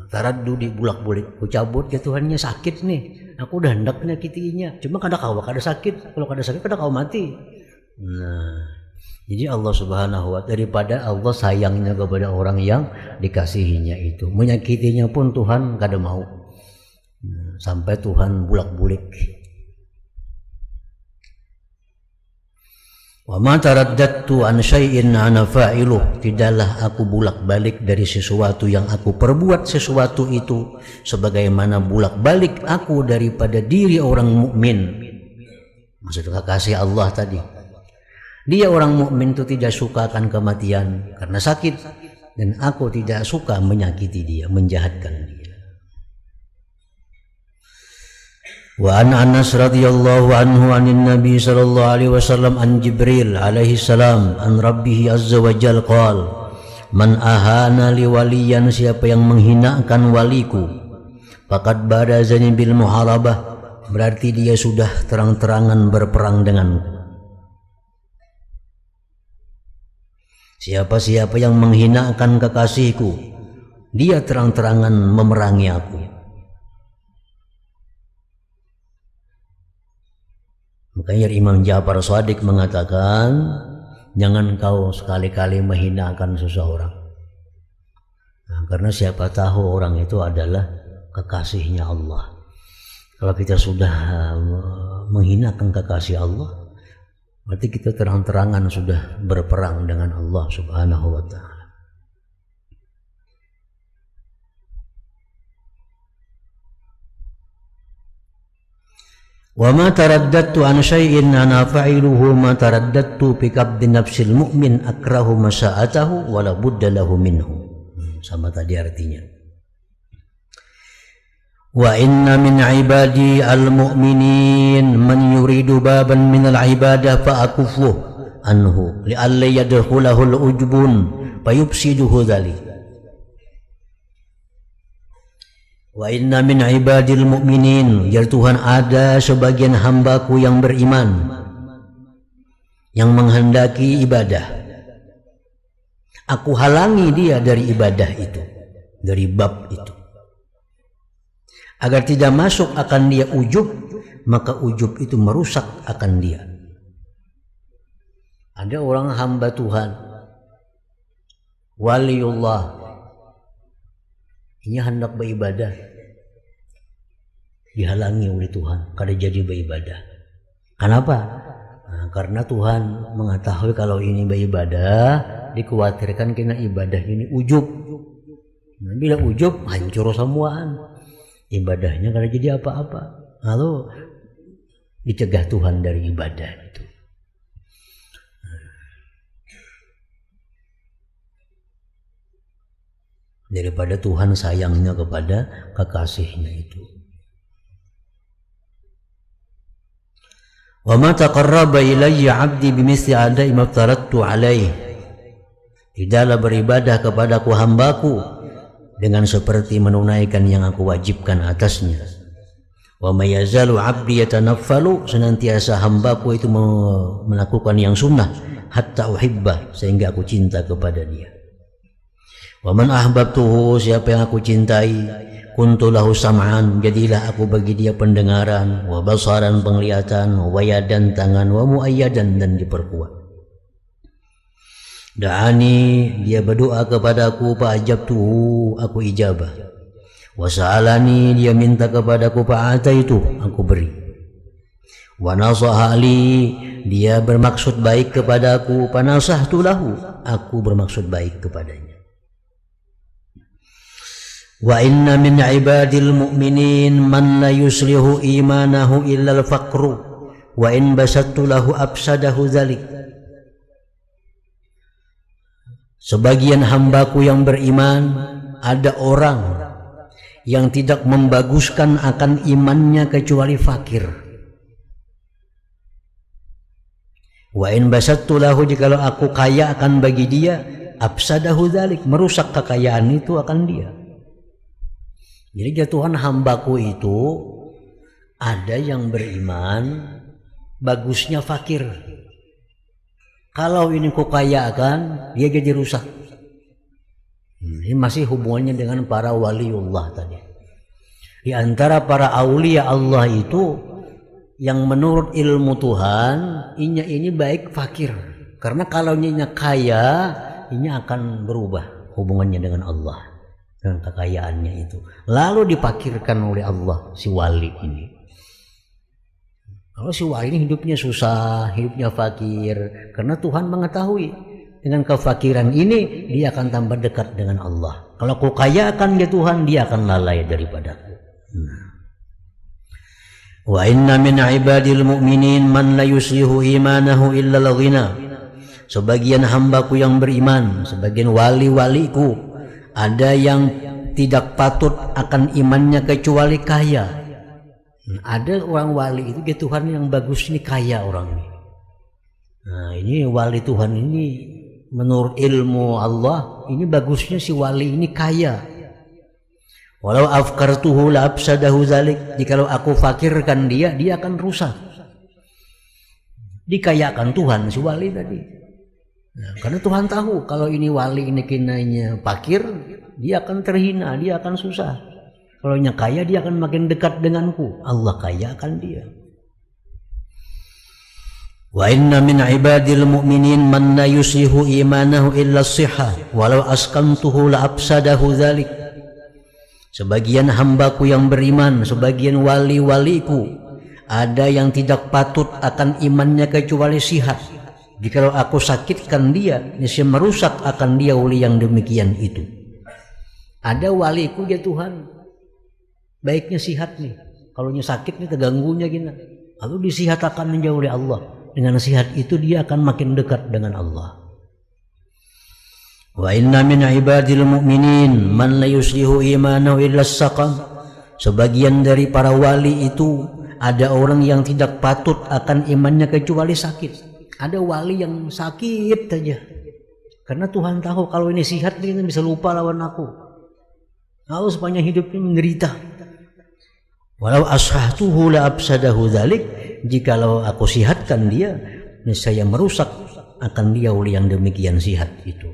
Taraddu di bulak-balik, ku cabut ya Tuhannya sakit nih, aku udah hendak nyakitinya, cuma kada sakit, kalau kada sakit kada kau mati. Nah, jadi Allah Subhanahu wa ta'ala, daripada Allah sayangnya kepada orang yang dikasihinya itu, menyakitinya pun Tuhan kada mau. Nah, sampai Tuhan bulak-balik. Wa ma taraddadtu an syai'in ana fa'iluh, tidaklah aku bulak-balik dari sesuatu yang aku perbuat sesuatu itu sebagaimana bulak-balik aku daripada diri orang mukmin. Maksudnya kasih Allah tadi. Dia orang mukmin itu tidak suka akan kematian karena sakit, dan aku tidak suka menyakiti dia, menjahatkan dia. Wa an Anas radhiyallahu anhu anin Nabi sallallahu alaihi wasallam an Jibril alaihi salam an Rabbih azza wa jalla qala man ahana li waliyan, siapa yang menghinakan waliku, faqad barazani bil muharabah, berarti dia sudah terang-terangan berperang denganku. Siapa-siapa yang menghinakan kekasihku, dia terang-terangan memerangi aku. Makanya Imam Ja'far Shadiq mengatakan, jangan kau sekali-kali menghinakan seseorang. Nah, karena siapa tahu orang itu adalah kekasihnya Allah. Kalau kita sudah menghinakan kekasih Allah, berarti kita terang-terangan sudah berperang dengan Allah Subhanahu wa ta'ala. Wa ma taraddadtu an syai'in ana fa'iluhu ma taraddadtu bi qabdi nafsil mu'min akrahu masa'atahu wa la budda lahu minhu. Sama tadi artinya. Wa inna min ibadi al-mu'minin man yuridu baban min al-ibadah fa akufuh anhu li'alla yadkhulahu al-ujbun fayufsiduhu dhalik. Wa inna min ibadil mu'minin, ya Tuhan, ada sebagian hambaku yang beriman yang menghendaki ibadah, aku halangi dia dari ibadah itu, dari bab itu, agar tidak masuk akan dia ujub, maka ujub itu merusak akan dia. Ada orang hamba Tuhan, waliullah, ini hendak beribadah, dihalangi oleh Tuhan, kada jadi beribadah. Kenapa? Nah, karena Tuhan mengetahui kalau ini beribadah, dikhawatirkan kena ibadah ini ujub. Nah, bila ujub, hancur semuaan. Ibadahnya kada jadi apa-apa. Lalu dicegah Tuhan dari ibadah itu. Daripada Tuhan sayangnya kepada kekasihnya itu. Wa ma taqarraba ilayya 'abdi bimithli ada'i ma tarattu 'alaihi, tidaklah beribadah kepadaku hambaku dengan seperti menunaikan yang aku wajibkan atasnya. Wa may yazalu 'abdi yatanaffalu, senantiasa hambaku itu melakukan yang sunnah, hatta uhibba, sehingga aku cinta kepada dia. Wa man ahbabtuhu, siapa yang aku cintai, kuntu lahu sam'an, jadilah aku bagi dia pendengaran, wa basaran, penglihatan, wa yadan, tangan, wa muayyadan, dan diperkuat. Da'ani, dia berdoa kepadaku, fa'ajabtuhu, aku ijabah. Wa sa'alani, dia minta kepadaku, fa'ataitu, aku beri. Wa nasaha li, dia bermaksud baik kepadaku, fa nasahtu lahu, aku bermaksud baik kepadanya. Wa inna min ibadil mu'minin man la yuslihu imanahu illa al-faqru wa in basattu lahu afsadahu dhalik. Sebagian hambaku yang beriman, ada orang yang tidak membaguskan akan imannya kecuali fakir. Wa in basattu lahu, jikalau aku kaya akan bagi dia, afsadahu dzalik, merusak kekayaan itu akan dia. Jadi jatuhan hambaku itu ada yang beriman, bagusnya fakir. Kalau ini ku kayakan, dia jadi rusak. Ini masih hubungannya dengan para waliullah tadi. Di antara para aulia Allah itu yang menurut ilmu Tuhan ini baik fakir. Karena kalau ini kaya, ini akan berubah hubungannya dengan Allah, dengan kekayaannya itu. Lalu dipakirkan oleh Allah si wali ini. Kalau si wali ini hidupnya susah, hidupnya fakir, karena Tuhan mengetahui dengan kefakiran ini dia akan tambah dekat dengan Allah. Kalau ku kayakan dia Tuhan, dia akan lalai daripadaku. Wa inna min ibadil mu'minin man la yuslihu imanahu illa al-ghina. Sebagian hambaku yang beriman, sebagian wali-waliku, ada yang tidak patut akan imannya kecuali kaya. Ada orang wali itu dia Tuhan yang bagus ini kaya orang ini. Nah, ini wali Tuhan ini menurut ilmu Allah ini bagusnya si wali ini kaya. Walau afkartuhu la afsadahu zalik, jikalau aku fakirkan dia akan rusak. Dikayakan Tuhan si wali tadi. Nah, karena Tuhan tahu kalau ini wali ini kinanya fakir, dia akan terhina, dia akan susah. Kalau nya kaya dia akan makin dekat denganku. Allah kayakan dia. Wa inna min ibadil mu'minin man la yusihu imanahu illa as-sihah walau askantuhu la afsadahu dzalik. Sebagian hambaku yang beriman, sebagian wali-waliku, ada yang tidak patut akan imannya kecuali sihat. Jikalau aku sakitkan dia, niscaya merusak akan dia oleh yang demikian itu. Ada waliku ya Tuhan, baiknya sihat nih. Kalau sakit nih terganggunya gini, lalu disihatkan menjauh oleh Allah. Dengan sihat itu dia akan makin dekat dengan Allah. Wa inna min ibadil mu'minin man la yuslihu imanahu illa as-saqam. Sebagian dari para wali itu ada orang yang tidak patut akan imannya kecuali sakit. Ada wali yang sakit saja. Karena Tuhan tahu kalau ini sihat dia bisa lupa lawan aku. Lalu sepanjang hidupnya menderita. Walau ashahtuhu la afsadahu dzalik, jikalau aku sihatkan dia, niscaya merusak akan dia oleh yang demikian sihat itu.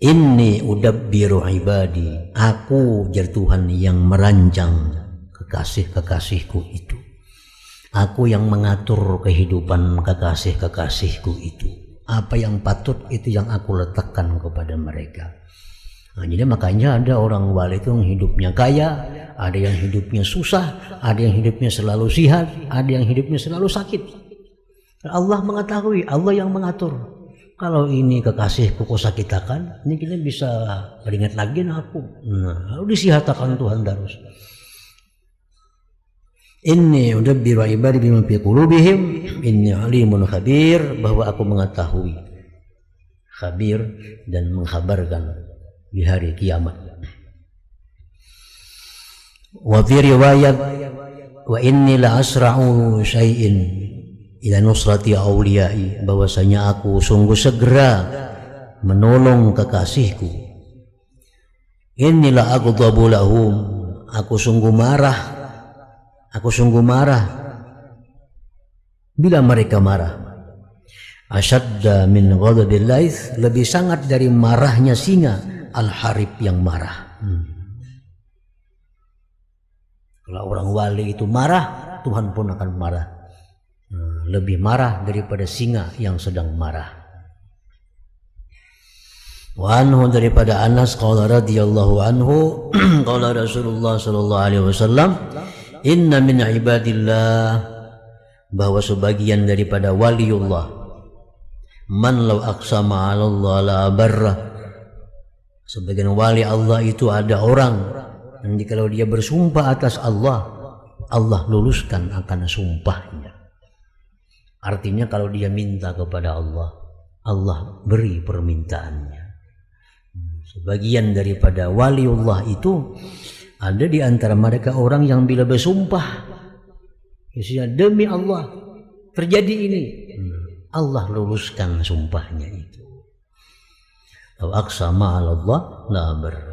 Inni udabbiru ibadi, aku jar Tuhan yang merancang kekasih-kekasihku itu. Aku yang mengatur kehidupan kekasih-kekasihku itu. Apa yang patut itu yang aku letakkan kepada mereka. Nah, jadi makanya ada orang wali itu yang hidupnya kaya, ada yang hidupnya susah, ada yang hidupnya selalu sihat, ada yang hidupnya selalu sakit. Allah mengetahui, Allah yang mengatur. Kalau ini kekasihku kau sakitakan, ini kita bisa beringat lagi aku. Nah, lalu disihatakan Tuhan terus. Inni udabbiru ibadi bima fi qulubihim inni alimun khabir, bahwa aku mengetahui, khabir dan mengkhabarkan di hari kiamat. Wa fi riwayat wa inni la asra'u syai'in ila nusrati awliyai, bahwasanya aku sungguh segera menolong kekasihku. Inilah aghdabu lahum, aku sungguh marah bila mereka marah. Asyadda min ghadabil laits, lebih sangat dari marahnya singa al-harib yang marah. Kalau orang wali itu marah, Tuhan pun akan marah. Lebih marah daripada singa yang sedang marah. Wa anhu, daripada Anas qala radhiyallahu anhu qala Rasulullah sallallahu alaihi wasallam, inna min ibadillah, bahwa sebagian daripada waliullah, man law aqsama 'ala Allah la abarra, sebagian wali Allah itu ada orang yang kalau dia bersumpah atas Allah, Allah luluskan akan sumpahnya. Artinya kalau dia minta kepada Allah, Allah beri permintaannya. Sebagian daripada waliullah itu ada di antara mereka orang yang bila bersumpah, demi Allah terjadi ini, Allah luluskan sumpahnya itu. Aqsama 'ala Allah la bar.